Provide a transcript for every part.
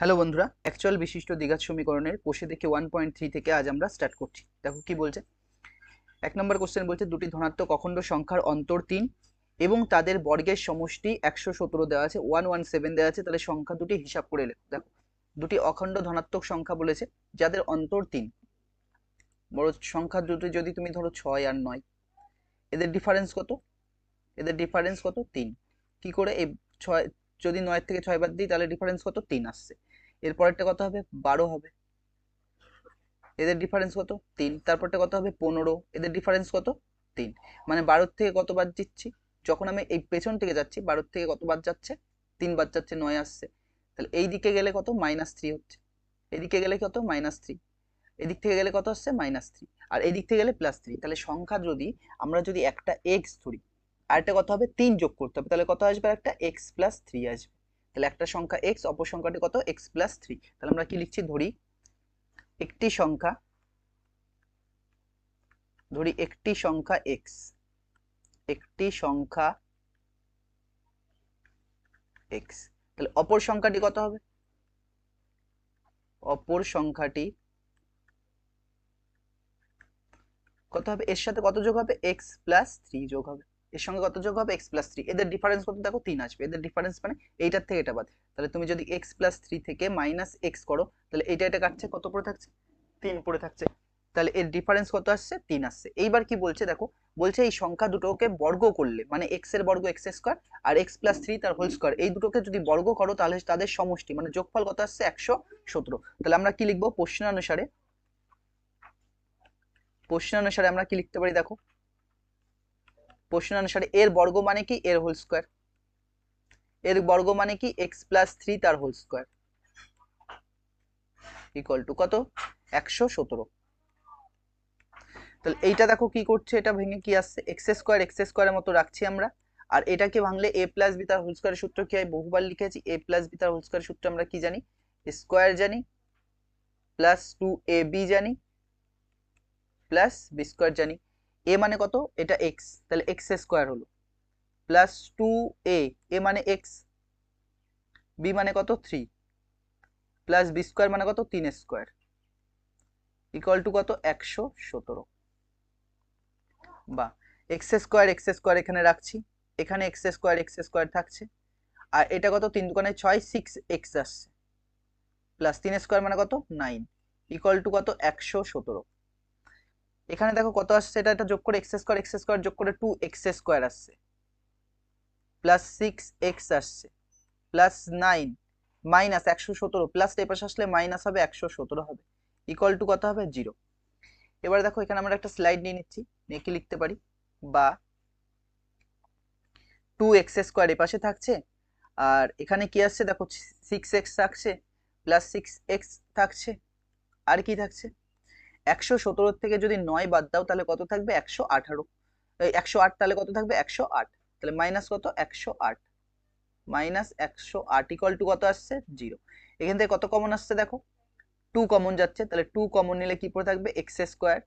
Hello বন্ধুরা, actual বিশিষ্ট দ্বিঘাত সমীকরণের কোষে দেখে 1.3 থেকে আজ আমরা স্টার্ট করছি। দেখো কি বলছে। 1 নম্বর কোশ্চেন বলছে দুটি ধনাত্মক অখণ্ড সংখ্যার অন্তর 3 এবং তাদের বর্গের সমষ্টি 117 দেওয়া আছে, 117 দেওয়া আছে। তাহলে সংখ্যা দুটি হিসাব করে লেখো। দেখো, দুটি অখণ্ড ধনাত্মক সংখ্যা বলেছে যাদের অন্তর 3। বড় সংখ্যা দুটি যদি তুমি ধরো 6 আর 9, এদের ডিফারেন্স কত? এদের ডিফারেন্স কত? 3। কি করে এই 6, যদি 9 থেকে 6 বাদ দিই তাহলে ডিফারেন্স কত? 3 আসছে। এরপরেরটা কত হবে? 12 হবে। এদের ডিফারেন্স কত? 3। তারপরটা কত হবে? 15। এদের ডিফারেন্স কত? 3। মানে 12 থেকে কত বাদ দিচ্ছি? যখন আমি এই পেছন থেকে যাচ্ছি 12 থেকে কত বাদ যাচ্ছে? 3 বাদ যাচ্ছে, 9 আসছে। তাহলে এই দিকে গেলে কত? -3 হচ্ছে। এদিকে গেলে কত? -3। এদিক থেকে গেলে কত আসছে? -3। আর এদিক থেকে গেলে +3। তাহলে সংখ্যা যদি আমরা যদি একটা x ধরি আর একটা কত হবে? 3 যোগ করতে হবে। তাহলে কত আসবে? একটা x + 3 আসবে। তাহলে একটা সংখ্যা x, অপর সংখ্যাটি কত? x + 3। তাহলে আমরা কি লিখছি? একটি সংখ্যা একটি সংখ্যা x, একটি সংখ্যা x। তাহলে অপর সংখ্যাটি কত হবে? অপর সংখ্যাটি কত হবে? এর সাথে কত যোগ হবে? x + 3 যোগ হবে। এর সঙ্গে কত যোগ হবে? x + 3। এদের ডিফারেন্স কত? দেখো 3 আসবে। এদের ডিফারেন্স মানে এইটার থেকে এটা বাদ। তাহলে তুমি যদি x + 3 থেকে -x করো, তাহলে এটা কাটছে, কত পড়ে থাকছে? 3 পড়ে থাকছে। তাহলে এর ডিফারেন্স কত আসছে? 3 আসছে। এইবার কি বলছে দেখো, বলছে এই সংখ্যা দুটোকে বর্গ করলে, মানে x এর বর্গ x স্কয়ার আর x + 3 তার হোল স্কয়ার, এই দুটোকে যদি বর্গ করো তাহলে তাদের সমষ্টি মানে যোগফল কত আসছে? 117। তাহলে আমরা কি লিখবো? প্রশ্নানুসারে আমরা কি লিখতে পারি দেখো। প্রশ্নানুসারে এর বর্গ মানে কি? এর হোল স্কয়ার। এর বর্গ মানে কি? x + 3 তার হোল স্কয়ার ইকুয়াল টু কত? 117। তাহলে এইটা দেখো কি করছে, এটা ভেঙে কি আসছে? এক্স স্কোয়ারের মতো রাখছি আমরা। আর এটাকে ভাঙলে a + b তার হোল স্কয়ারের সূত্র কি হয়? বহুবার লিখেছি। a + b তার হোল স্কয়ারের সূত্র আমরা কি জানি? স্কয়ার জানি, প্লাস 2ab জানি, প্লাস b স্কয়ার জানি। a মানে কত? এটা x, তাহলে x স্কয়ার হলো, প্লাস 2a, a মানে x, b মানে কত? 3, প্লাস b স্কয়ার মানে কত? 3 স্কয়ার ইকুয়াল টু কত? 117। বা এক্স স্কয়ার এখানে রাখছি, এখানে এক্স স্কয়ার থাকছে। আর এটা কত? 3 দুগুণে 6, 6x আসছে, প্লাস 3 স্কয়ার মানে কত? 9 ইকুয়াল টু কত? 117। এখানে দেখো কত আসছে, এটা যোগ করে এক্স স্কয়ার যোগ করে 2x স্কয়ার আসছে, প্লাস 6x আসছে, প্লাস 9 মাইনাস 117, প্লাস এর পাশে আসলে মাইনাস হবে, 117 হবে ইকুয়াল টু কত হবে? 0। এবার দেখো এখানে আমরা একটা স্লাইড নিয়ে নিচ্ছি, নিয়ে কি লিখতে পারি? বা 2x স্কয়ার এ পাশে থাকছে, আর এখানে কি আসছে দেখো? 6x থাকছে, প্লাস 6x থাকছে, আর কি থাকছে? 117 থেকে যদি 9 বাদ দাও তাহলে কত থাকবে? 118। 108, তাহলে কত থাকবে? 108। তাহলে মাইনাস কত? 108, -108 ইকুয়াল টু কত আসছে? 0। এখান থেকে কত কমন আসছে দেখো? 2 কমন যাচ্ছে, তাহলে 2 কমন নিলে কি পড়ে থাকবে? x square.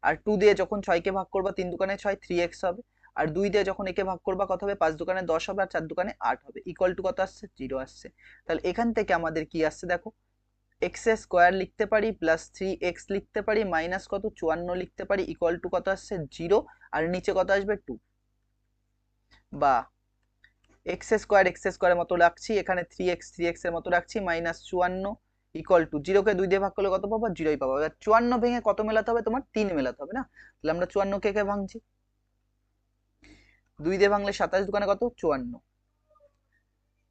আর 2 দিয়ে যখন 6 কে ভাগ করবা, 3 দুগুণে 6, 3x হবে। আর 2 দিয়ে যখন একে ভাগ করবা কত হবে? 5 দুগুণে 10 হবে, আর 4 দুগুণে 8 হবে ইকুয়াল টু কত আসছে? 0 আসছে। তাহলে এখান থেকে আমাদের কি আসছে দেখো, এক্স স্কোয়ার লিখতে পারি, প্লাস 3x লিখতে পারি, মাইনাস কত? 54 লিখতে পারি ইকুয়াল টু কত আসছে? 0। আর নিচে কত আসবে? 2। বা এক্স স্কোয়ারের মতো রাখছি, এখানে 3x এর মতো রাখছি, -54 ইকুয়াল টু 0 কে 2 দিয়ে ভাগ করলে কত পাবো? 0ই পাবো। এবার 54 ভেঙে কত মেলাতে হবে? তোমার 3 মেলাতে হবে না? তাহলে আমরা 54 কে ভাঙছি, 2 দিয়ে ভাঙলে 27 দুগুণে কত? 54,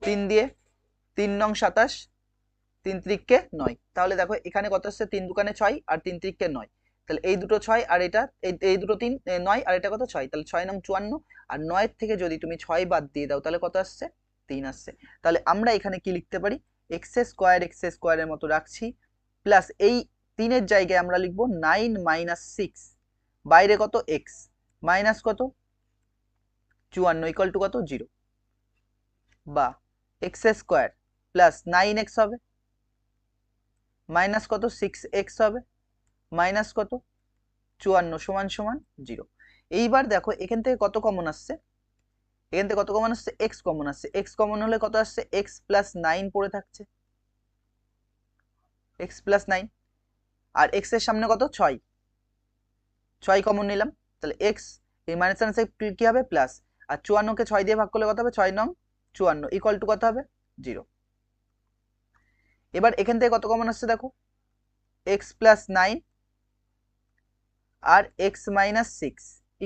3 দিয়ে, 3 নং 27, 3 ত্রিককে 9। তাহলে দেখো এখানে কত আসছে? 3 দুগুণে 6 আর 3 ত্রিককে 9। তাহলে এই দুটো 6 আর এটা, এই দুটো 3, 9 আর এটা কত? 6। তাহলে 6 নং 54। আর 9 থেকে যদি তুমি 6 বাদ দিয়ে দাও তাহলে কত আসছে? 3 আসছে। তাহলে আমরা এখানে কি লিখতে পারি? এক্স স্কোয়ারের মতো রাখছি, প্লাস এই 3 এর জায়গায় আমরা লিখবো 9 মাইনাস 6, বাইরে কত? এক্স, মাইনাস কত? 54 ইকুয়াল টু কত? 0। বা এক্স স্কোয়ার প্লাস 9x হবে, মাইনাস কত? 6x হবে, মাইনাস কত? 54 সমান সমান 0। এইবার দেখো এখান থেকে কত কমন আসছে? এখান থেকে কত কমন আসছে? x কমন আসছে। x কমন হলে কত আসছে? x + 9 পড়ে থাকছে, এক্স প্লাস 9, আর এক্স এর সামনে কত 6, 6 কমন নিলাম, তাহলে এক্স এই মাইনাস মাইনাসে কি হবে প্লাস, আর 54 কে 6 দিয়ে ভাগ করলে কত হবে 6 নং 54 ইকুয়াল টু কত হবে 0। এবার এখান থেকে কত কমন আসছে দেখো, এক্স প্লাস 9 আর এক্স মাইনাস 6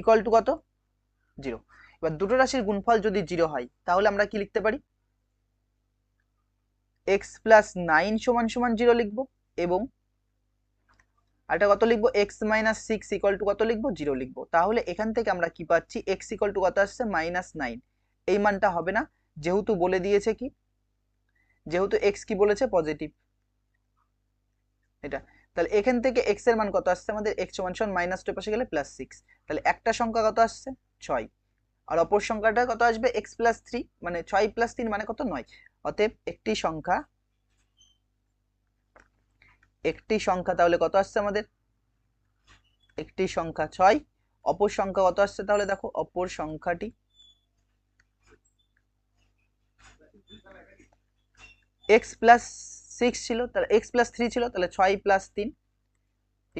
ইকুয়াল টু কত 0। এবার দুটো রাশির গুণফল যদি 0 হয় তাহলে আমরা কি লিখতে পারি, এক্স প্লাস 9 সমান সমান 0 লিখবো, এবং আরেকটা কত লিখবো এক্স মাইনাস 6 ইকুয়াল টু কত লিখবো 0 লিখবো। তাহলে এখান থেকে আমরা কি পাচ্ছি, এক্স ইকুয়াল টু কত আসছে -9, এই মানটা হবে না, যেহেতু বলে দিয়েছে কি, যেহেতু এক্স কি বলেছে পজিটিভ, এটা তাহলে এখান থেকে এক্স এর মান কত আসছে আমাদের, এক্স সমান সমান -2 পাশে গেলে +6, তাহলে একটা সংখ্যা কত আসছে 6, আর অপর সংখ্যাটা কত আসবে এক্স প্লাস 3, মানে 6 + 3 মানে কত 9। অতএব একটি সংখ্যা তাহলে কত আসছে আমাদের, একটি সংখ্যা 6, অপর সংখ্যা কত আসছে তাহলে দেখো, অপর সংখ্যাটি এক্স প্লাস 6 ছিল, তাহলে এক্স প্লাস 3 ছিল, তাহলে 6 + 3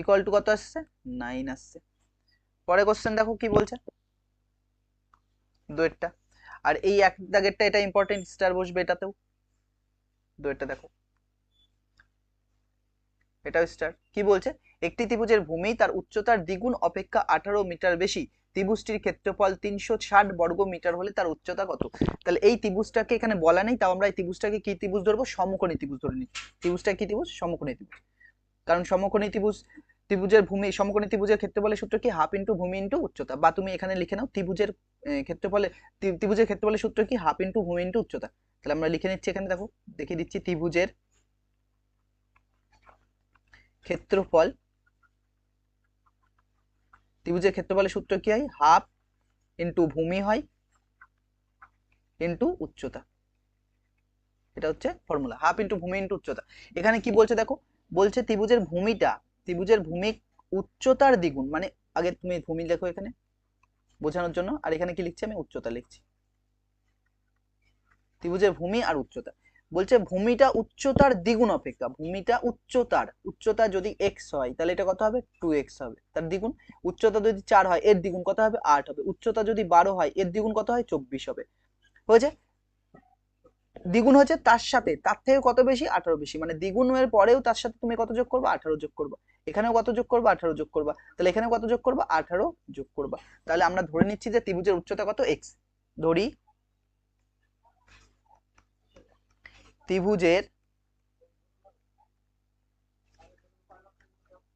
ইকুয়াল টু কত আসছে 9 আসছে। পরে কোশ্চেন দেখো কি বলছে, দুয়েরটা, আর এই এক দাগেরটা এটা ইম্পর্টেন্ট, স্টার বসবে এটাতেও, দুয়েরটা দেখো এটাও স্টার। কি বলছে, একটি ত্রিভুজের ভূমি তার উচ্চতার দ্বিগুণ অপেক্ষা 18 মিটার বেশি, ত্রিভুজটির ক্ষেত্রফল 360 বর্গ মিটার হলে তার উচ্চতা কত। তাহলে এই ত্রিভুজটাকে এখানে বলা নেই, তাও আমরা এই ত্রিভুজটাকে কি ত্রিভুজ ধরবো, সমকোণী ত্রিভুজ ধরে নিই। ত্রিভুজটা কি ত্রিভুজ, সমকোণী ত্রিভুজ, কারণ সমকোণী ত্রিভুজের ভূমি, সমকোণী ত্রিভুজের ক্ষেত্রফলের সূত্র কি, হাফ ইন্টু ভূমি ইন্টু উচ্চতা, বা তুমি এখানে লিখে নাও ত্রিভুজের ক্ষেত্রফলের সূত্র কি, হাফ ইন্টু ভূমি ইন্টু উচ্চতা। তাহলে আমরা লিখে নিচ্ছি এখানে, দেখো দেখিয়ে দিচ্ছি, ত্রিভুজের ক্ষেত্রফলের সূত্র কি হয়, হাফ ইন্টু ভূমি হয় ইন্টু উচ্চতা, এটা হচ্ছে ফর্মুলা, হাফ ইন্টু ভূমি ইন্টু উচ্চতা। এখানে কি বলছে দেখো, বলছে ত্রিভুজের ভূমি উচ্চতার দ্বিগুণ, মানে আগে তুমি ভূমি লেখো এখানে বোঝানোর জন্য, আর এখানে কি লিখছি আমি উচ্চতা লিখছি, ত্রিভুজের ভূমি আর উচ্চতা। বলছে ভূমিটা উচ্চতার দ্বিগুণ অপেক্ষা, উচ্চতা যদি এক্স হয় তাহলে এটা কত হবে 2x হবে, তার দ্বিগুণ। উচ্চতা যদি 4 হয় এর দ্বিগুণ কত হবে 8 হবে। উচ্চতা যদি 12 হয় এর দ্বিগুণ কত হয় 24 হবে। হয়েছে, দ্বিগুণ হচ্ছে তার সাথে, তার থেকে কত বেশি 18 বেশি, মানে দ্বিগুণের পরেও তার সাথে তুমি কত যোগ করবা 18 যোগ করবা, এখানেও কত যোগ করবা 18 যোগ করবা, তাহলে এখানেও কত যোগ করবা 18 যোগ করবা। তাহলে আমরা ধরে নিচ্ছি যে ত্রিভুজের উচ্চতা কত এক্স, ধরি ত্রিভুজের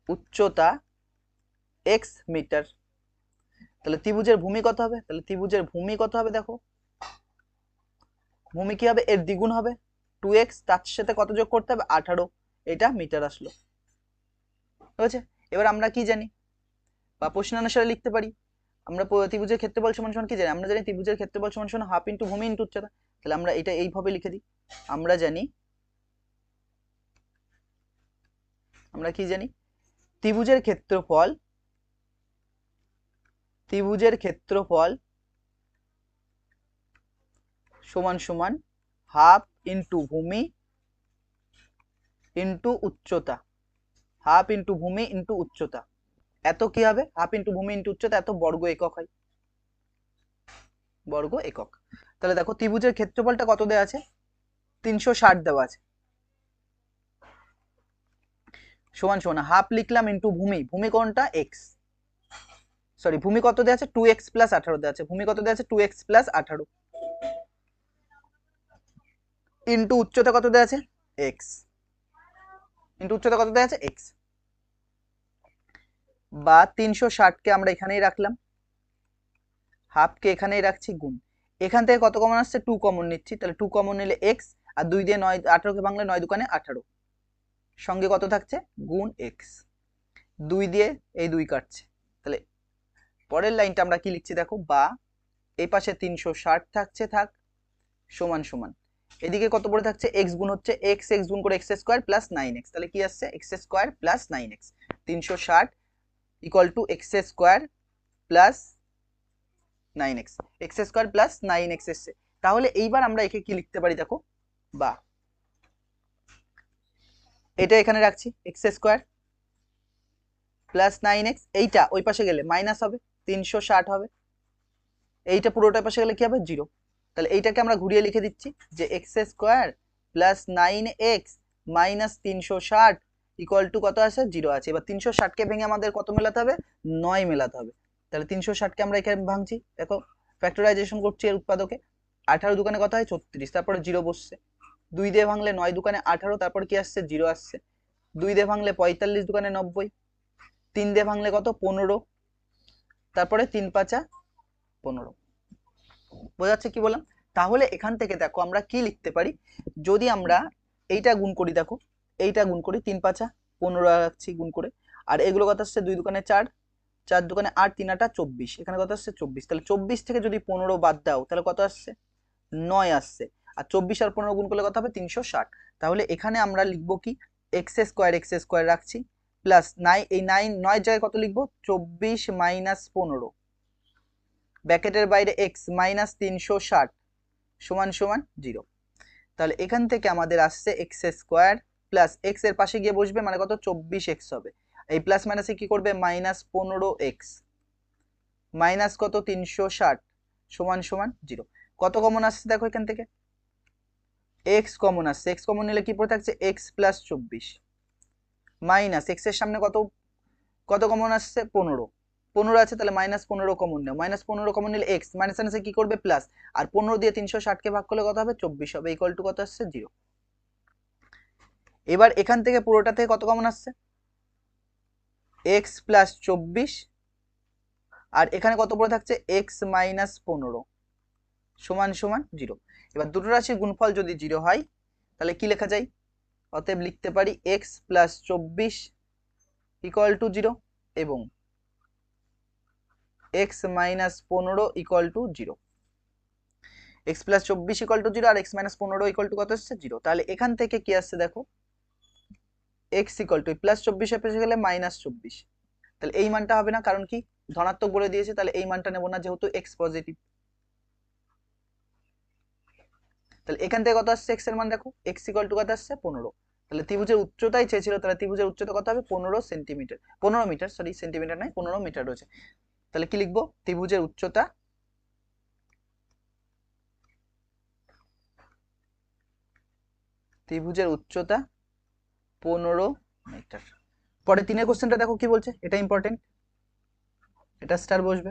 উচ্চতা এক্স মিটার, তাহলে ত্রিভুজের ভূমি কত হবে, তাহলে ত্রিভুজের ভূমি কত হবে দেখো, ভূমি কি হবে এর দ্বিগুণ হবে 2x, তার সাথে কত যোগ করতে হবে 18, এটা মিটার আসলো। হয়েছে, এবার আমরা কি জানি, বা প্রশ্ন অনুসারে লিখতে পারি, আমরা ত্রিভুজের ক্ষেত্রফল সমান সমান কি জানি, আমরা জানি ত্রিভুজের ক্ষেত্রফল সমান সমান হাফ ইন্টু ভূমি ইন্টু উচ্চতা। তাহলে আমরা এটা এইভাবে লিখে দিই, আমরা কি জানি, ত্রিভুজের ক্ষেত্রফল সমান সমান হাফ ইন্টু ভূমি ইন্টু উচ্চতা, হাফ ইন্টু ভূমি ইন্টু উচ্চতা। এত কি হবে, হাফ ইন্টু ভূমি ইন্টু উচ্চতা, এত বর্গ একক হয়, বর্গ একক। তাহলে দেখো ত্রিভুজের ক্ষেত্রফলটা কত দেওয়া আছে 360 দেওয়া আছে, সমান সমান হাফ লিখলাম ইন্টু ভূমি কোনটা এক্স, সরি ভূমি কত দেওয়া আছে 2x + 18 দেওয়া আছে, ভূমি কত দেওয়া আছে 2x + 18 ইন্টু উচ্চতা কত দেওয়া আছে x, ইন্টু উচ্চতা কত দেওয়া আছে x, বা 360 কে আমরা এখানেই রাখলাম, হাফ কে এখানেই রাখছি, গুণ এখান থেকে কত কমন আসছে 2 কমন নিচ্ছি, তাহলে 2 কমন নিলে x, আর 2 দিয়ে 9 18 কে ভাঙলে 9 দুগুণে 18, সঙ্গে কত থাকছে গুণ x, 2 দিয়ে এই 2 কাটছে। তাহলে পরের লাইনটা আমরা কি লিখছি দেখো, বা এই পাশে 360 থাকছে, থাক সমান সমান এদিকে কত পড়ে থাকছে x গুণ হচ্ছে x গুণ করে x² + 9x, তাহলে কি আসছে x² + 9x, 360 equal to x² + 9x, x² + 9x এসছে। তাহলে এইবার আমরা একে কি লিখতে পারি দেখো, বা এটা এখানে রাখছি এক্স স্কোয়ার প্লাস 9x, এইটা ওই পাশে গেলে মাইনাস হবে 360 হবে, এইটা পুরোটা পাশে গেলে কি হবে 0। তাহলে এইটাকে আমরা ঘুরিয়ে লিখে দিচ্ছি যে x square plus 9x minus 360 equal to কত আছে 0 আছে। এবার 360কে ভেঙে আমাদের কত মেলাতে হবে 9 মেলাতে হবে। তাহলে 360কে আমরা এখানে ভাঙছি, দেখো ফ্যাক্টরাইজেশন করছি এর উৎপাদকে। 18 দোকানে কত হয় 36, তারপরে 0 বসছে। 2 দিয়ে ভাঙলে 9 দোকানে 18, তারপর কি আসছে 0 আসছে। 2 দিয়ে ভাঙলে 45 দোকানে 90, 3 দিয়ে ভাঙলে কত 15, তারপরে 3 5 15। বোঝা যাচ্ছে কি বললাম? তাহলে এখান থেকে দেখো আমরা কি লিখতে পারি, যদি আমরা এইটা গুণ করি, দেখো এইটা গুণ করি 3 5 15 রাখছি গুণ করে, আর এগুলো কত আসছে 2 দোকানে 4, 4 দোকানে 8, 3 8 24, এখানে কত আসছে 24। তাহলে 24 থেকে যদি 15 বাদ দাও তাহলে কত আসছে 9 আসছে। আর 24 আর 15 গুণ করলে কত হবে 360। তাহলে এখানে আমরা লিখবো কি এক্স স্কোয়ার রাখছি প্লাস 9, এই 9 জায়গায় কত লিখবো 24 মাইনাস 15, ব্র্যাকেটের বাইরে এক্স মাইনাস 360 সমান সমান 0। তাহলে এখান থেকে আমাদের আসছে এক্স স্কোয়ার প্লাস এক্স এর পাশে গিয়ে বসবে মানে কত 24x হবে, এই প্লাস মাইনাসে কি করবে মাইনাস 15x মাইনাস কত 360 সমান সমান 0। কত কমন আসছে দেখো এখান থেকে এক্স কমন আসছে, এক্স কমন নিলে কি পড়ে থাকছে এক্স প্লাস 24 মাইনাস এক্স এর সামনে কত কত কমন আসছে 15, 15 আছে তাহলে মাইনাস 15 কমন নেও, মাইনাস 15 কমন নিলে এক্স মাইনাস মাইনাসে কি করবে প্লাস, আর 15 দিয়ে 360কে ভাগ করলে কত হবে 24 হবে, ইকুয়াল টু কত আসছে 0। এবার এখান থেকে পুরোটা থেকে কত কমন আসছে এক্স প্লাস 24, আর এখানে কত পড়ে থাকছে এক্স মাইনাস 15 সমান সমান 0। এবার দুটো রাশির গুণফল যদি 0 হয় তাহলে কি লেখা যায়, অতএব লিখতে পারি এক্স প্লাস 24 ইকুয়াল টু 0 এবং x minus 15 equal to 0। X plus 24 equal to 0 আর এক্স মাইনাস 15 ইকুয়াল টু কত আসছে 0। তাহলে এখান থেকে কি আসছে দেখো এক্স ইকুয়াল টু প্লাস 24 এ পেছে গেলে মাইনাস 24, তাহলে এই মানটা হবে না, কারণ কি ধনাত্মক বলে দিয়েছে, তাহলে এই মানটা নেব না যেহেতু এক্স পজিটিভ। তাহলে এখান থেকে কত আসছে এক্স এর মান দেখো এক্স ইকুয়াল টু কত আসছে 15। তাহলে ত্রিভুজের উচ্চতাই চেয়েছিল, তাহলে ত্রিভুজের উচ্চতা কত হবে 15 সেন্টিমিটার, 15 মিটার, সরি সেন্টিমিটার নয় 15 মিটার রয়েছে। তাহলে কি লিখবো ত্রিভুজের উচ্চতা ত্রিভুজের উচ্চতা 15 মিটার। পরে 3 কোশ্চেনটা দেখো কি বলছে, এটা ইম্পর্টেন্ট, এটা স্টার বসবে।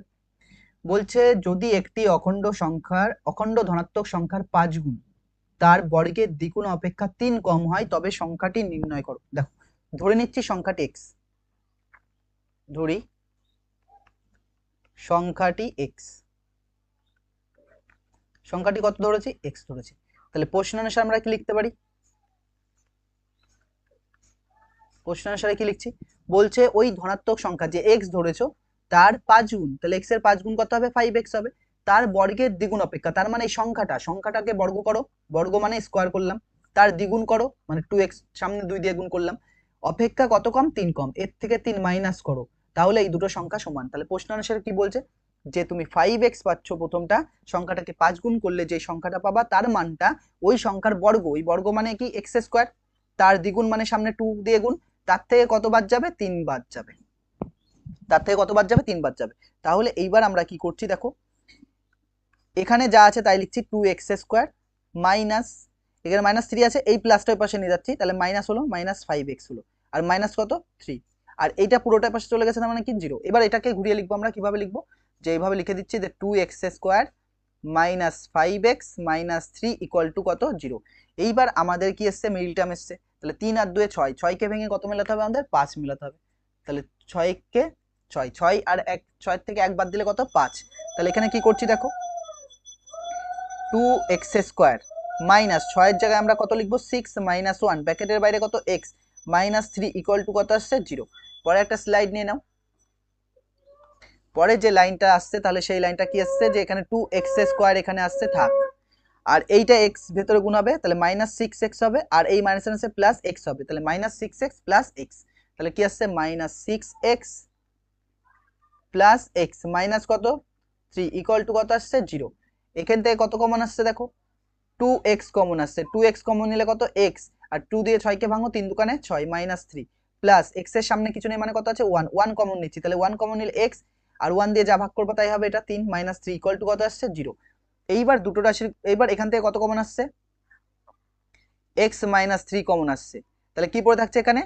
বলছে যদি একটি অখণ্ড ধনাত্মক সংখ্যার 5 গুণ তার বর্গের দ্বিগুণ অপেক্ষা 3 কম হয় তবে সংখ্যাটি নির্ণয় করো। দেখো ধরে নিচ্ছি সংখ্যাটি x, ধরি সংখ্যাটি x, সংখ্যাটি কত ধরেছি x ধরেছি। তাহলে প্রশ্ন অনুসারে আমরা কি লিখতে পারি, প্রশ্ন অনুসারে কি লিখছি, বলছে ওই ধনাত্মক সংখ্যা যে x ধরেছো তার 5 গুণ, তাহলে x এর 5 গুণ কত হবে 5x হবে, তার বর্গের দ্বিগুণ অপেক্ষা, তার মানে এই সংখ্যাটাকে বর্গ করো, বর্গ মানে স্কোয়ার করলাম, তার দ্বিগুণ করো মানে 2x সামনে 2 দিয়ে গুণ করলাম, অপেক্ষা কত কম 3 কম, এর থেকে 3 মাইনাস করো, তাহলে এই দুটো সংখ্যা সমান। তাহলে প্রশ্ন অনুসারে কি বলছে যে তুমি 5x পাচ্ছ প্রথমটা, সংখ্যাটাকে 5 গুণ করলে যে সংখ্যাটা পাবা তার মানটা ওই সংখ্যার বর্গ, ওই বর্গ মানে কি x স্কোয়ার, তার দ্বিগুণ মানে সামনে 2 দিয়ে গুণ, তার থেকে কত বাদ যাবে 3 বাদ যাবে, তার থেকে কত বাদ যাবে 3 বাদ যাবে। তাহলে এইবার আমরা কি করছি দেখো এখানে যা আছে তাই লিখছি 2x স্কোয়ার মাইনাস, এখানে মাইনাস 3 আছে এই প্লাসটা ওই পাশে নিয়ে যাচ্ছি, তাহলে মাইনাস হলো মাইনাস 5x হলো, আর মাইনাস কত 3, আর এইটা পুরোটা পাশে চলে গেছে, তার মানে কি 0। এবার এটাকে ঘুরিয়ে লিখবো আমরা, কিভাবে লিখবো যে এইভাবে লিখে দিচ্ছি যে 2x square minus 5x minus 3 equal to কত 0। এইবার আমাদের কি এসছে মিডল টার্ম এসছে, তাহলে 3 আর 2 6, 6কে ভেঙে কত মেলাতে হবে আমাদের 5 মেলাতে হবে, তাহলে 6কে 6, 6 আর 1, 6 থেকে 1 বাদ দিলে কত 5। তাহলে এখানে কি করছি দেখো 2x স্কোয়ার মাইনাস 6 এর জায়গায় আমরা কত লিখবো 6 মাইনাস 1 ব্র্যাকেটের বাইরে কত x মাইনাস 3 ইকুয়াল টু কত আসছে 0। পরে একটা স্লাইড নিয়ে নাও, পরে যে লাইনটা আসছে তাহলে সেই লাইনটা কি আসছে যে এখানে 2x স্কোয়ার এখানে আসছে থাক, আর এইটা x ভেতরে গুণ হবে তাহলে মাইনাস 6x হবে, আর এই মাইনাস মাইনাসে প্লাস x হবে, তাহলে মাইনাস 6x প্লাস x, তাহলে কি আসছে minus 6x plus x minus কত 3 ইকুয়াল টু কত আসছে 0। এখান থেকে কত কমন আসছে দেখো 2x কমন আসছে, 2x কমন নিলে কত x, আর 2 দিয়ে 6 কে ভাঙো, 3 দুকানে 6 -3 প্লাস x এর সামনে কিছু নেই মানে কত আছে 1, 1 কমন নিচ্ছি, তাহলে 1 কমন নিলে x আর 1 দিয়ে যা ভাগ করবো তাই হবে, এটা 3 -3 ইকুয়াল টু কত আসছে 0। এইবার দুটো রাশির এইবার এখান থেকে কত কমন আসছে, x -3 কমন আসছে, তাহলে কি পড়ে থাকছে এখানে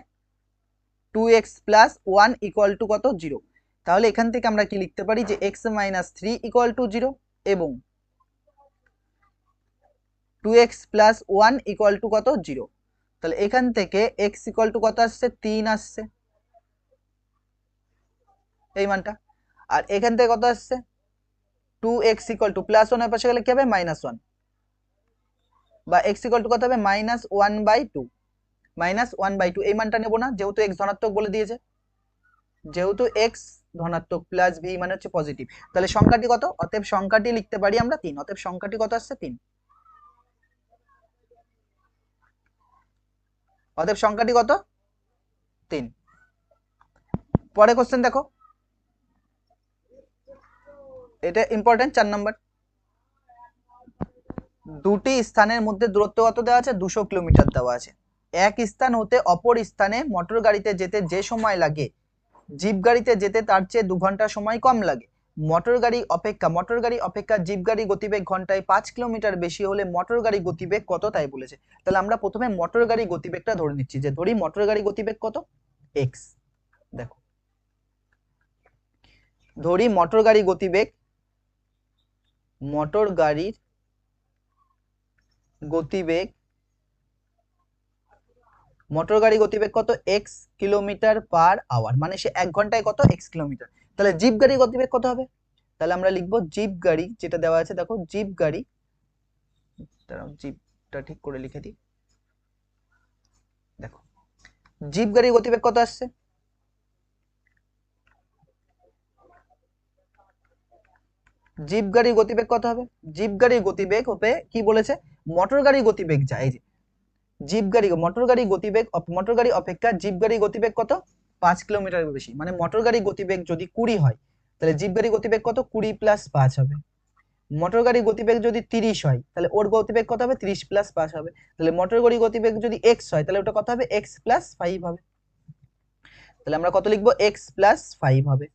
2x + 1 ইকুয়াল টু কত 0। তাহলে এখান থেকে আমরা কি লিখতে পারি যে x -3 ইকুয়াল টু 0 এবং 2x + 1 ইকুয়াল টু কত 0। তাহলে এখান থেকে x ইকুয়াল টু কত আসছে 3 আসছে এই মানটা, আর এখান থেকে কত আসছে 2x ইকুয়াল টু +1 এর পাশে গেলে কি হবে -1 বা x ইকুয়াল টু কত হবে -1/2, -1/2 এই মানটা নেব না, যেহেতু x ধনাত্মক বলে দিয়েছে, যেহেতু x ধনাত্মক প্লাস v মানে হচ্ছে পজিটিভ, তাহলে সংখ্যাটি কত, অতএব সংখ্যাটি লিখতে পারি আমরা 3, অতএব সংখ্যাটি কত আসছে 3, অতএব সংখ্যাটি কত 3। পরে কোশ্চেন দেখো, এটা ইম্পর্টেন্ট 4 নাম্বার। দুটি স্থানের মধ্যে দূরত্ব কত দেওয়া আছে 200 কিলোমিটার দেওয়া আছে। এক স্থান হতে অপর স্থানে মোটর গাড়িতে যেতে যে সময় লাগে জিপ গাড়িতে যেতে তার চেয়ে 2 ঘন্টা সময় কম লাগে। মোটর গাড়ি অপেক্ষা জিপ গাড়ি গতিবেগ ঘন্টায় 5 কিলোমিটার বেশি হলে মোটর গাড়ি গতিবেগ কত তাই বলেছে। তাহলে আমরা প্রথমে মোটর গাড়ি গতিবেগটা ধরে নিচ্ছি, যে ধরি মোটর গাড়ি গতিবেগ কত x। দেখো ধরি মোটর গাড়ির গতিবেগ কত x কিলোমিটার পার আওয়ার, মানে সে 1 ঘন্টায় কত x কিলোমিটার। তাহলে জিপ গাড়ির গতিবেগ কত হবে, তাহলে আমরা লিখবো জিপ গাড়ি, যেটা দেওয়া আছে দেখো জিপ গাড়ি, জিপটা ঠিক করে লিখে দিই, দেখো জিপ গাড়ির গতিবেগ কত আসছে, জিপ গাড়ির গতিবেগ কত হবে, জিপ গাড়ির গতিবেগ হবে কি বলেছে মোটর গাড়ির গতিবেগ যা, এই যে মোটর গাড়ি অপেক্ষা জিপ গাড়ির গতিবেগ কত 5 কিলোমিটার বেশি, মানে মোটর গাড়ির গতিবেগ যদি 20 হয় তাহলে জিপ গাড়ির গতিবেগ কত 20 + 5 হবে। মোটর গাড়ির গতিবেগ যদি 30 হয় তাহলে ওর গতিবেগ কত হবে 30 + 5 হবে। তাহলে মোটর গাড়ির গতিবেগ যদি x হয় তাহলে ওটা কত হবে x + 5 হবে। তাহলে আমরা কত লিখবো x + 5 হবে,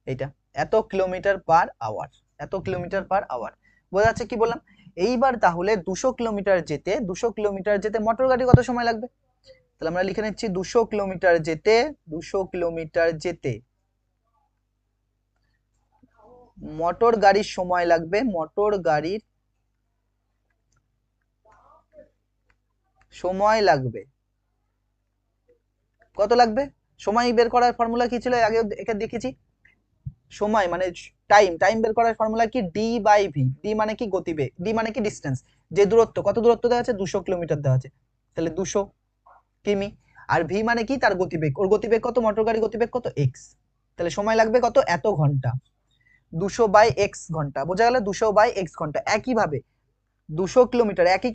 এইটা এত কিলোমিটার পার আওয়ার, এত কিলোমিটার পার আওয়ার। বোঝা যাচ্ছে কি বললাম। এইবার তাহলে 200 কিলোমিটার যেতে মোটর গাড়ি কত সময় লাগবে, তাহলে আমরা লিখে নিচ্ছি 200 কিলোমিটার যেতে মোটর গাড়ির সময় লাগবে, কত লাগবে, সময় বের করার ফর্মুলা কি ছিল আগে এখানে দেখেছি, সময় মানে টাইম বের করার ফর্মুলা কি d/v, d মানে কি গতিবেগ, d মানে কি ডিসটেন্স, যে দূরত্ব, কত দূরত্ব দেওয়া আছে 200 কিলোমিটার দেওয়া আছে, তাহলে 200 কিমি, আর v মানে কি তার গতিবেগ, ওর গতিবেগ কত মোটর গাড়ি গতিবেগ কত x, তাহলে সময় লাগবে কত এত ঘন্টা, 200/x ঘন্টা, বোঝা গেল 200/x ঘন্টা। একই ভাবে 200 কিলোমিটার একই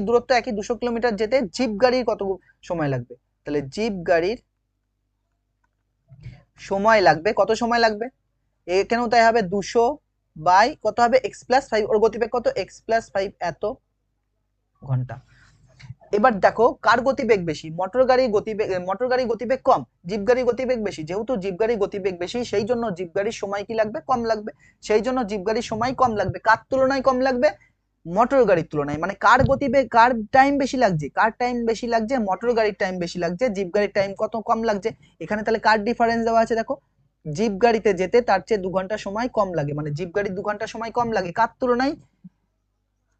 দূরত্ব 200 কিলোমিটার যেতে জিপ গাড়ির কত সময় লাগবে, তাহলে জিপ গাড়ির সময় লাগবে কত সময় লাগবে, এখানেও তাই হবে 200 বাই কত হবে x + 5, ওর গতিবেগ কত x + 5 এত ঘন্টা। এবার দেখো কার গতিবেগ বেশি, মোটর গাড়ির গতিবেগ কম, জিপ গাড়ির গতিবেগ বেশি, যেহেতু জিপ গাড়ির গতিবেগ বেশি সেই জন্য জিপ গাড়ির সময় কি লাগবে কম লাগবে, সেই জন্য জিপ গাড়ির সময় কম লাগবে, কার তুলনায় কম লাগবে মোটর গাড়ির তুলনায়, মানে কার টাইম বেশি লাগছে মোটর গাড়ির টাইম বেশি লাগছে, জিপ গাড়ির টাইম কত কম লাগছে। এখানে তাহলে কার ডিফারেন্স দেওয়া আছে দেখো, জিপ গাড়িতে যেতে তার চেয়ে 2 ঘন্টা সময় কম লাগে, মানে জিপ গাড়ির 2 ঘন্টা সময় কম লাগে কার তুলনায়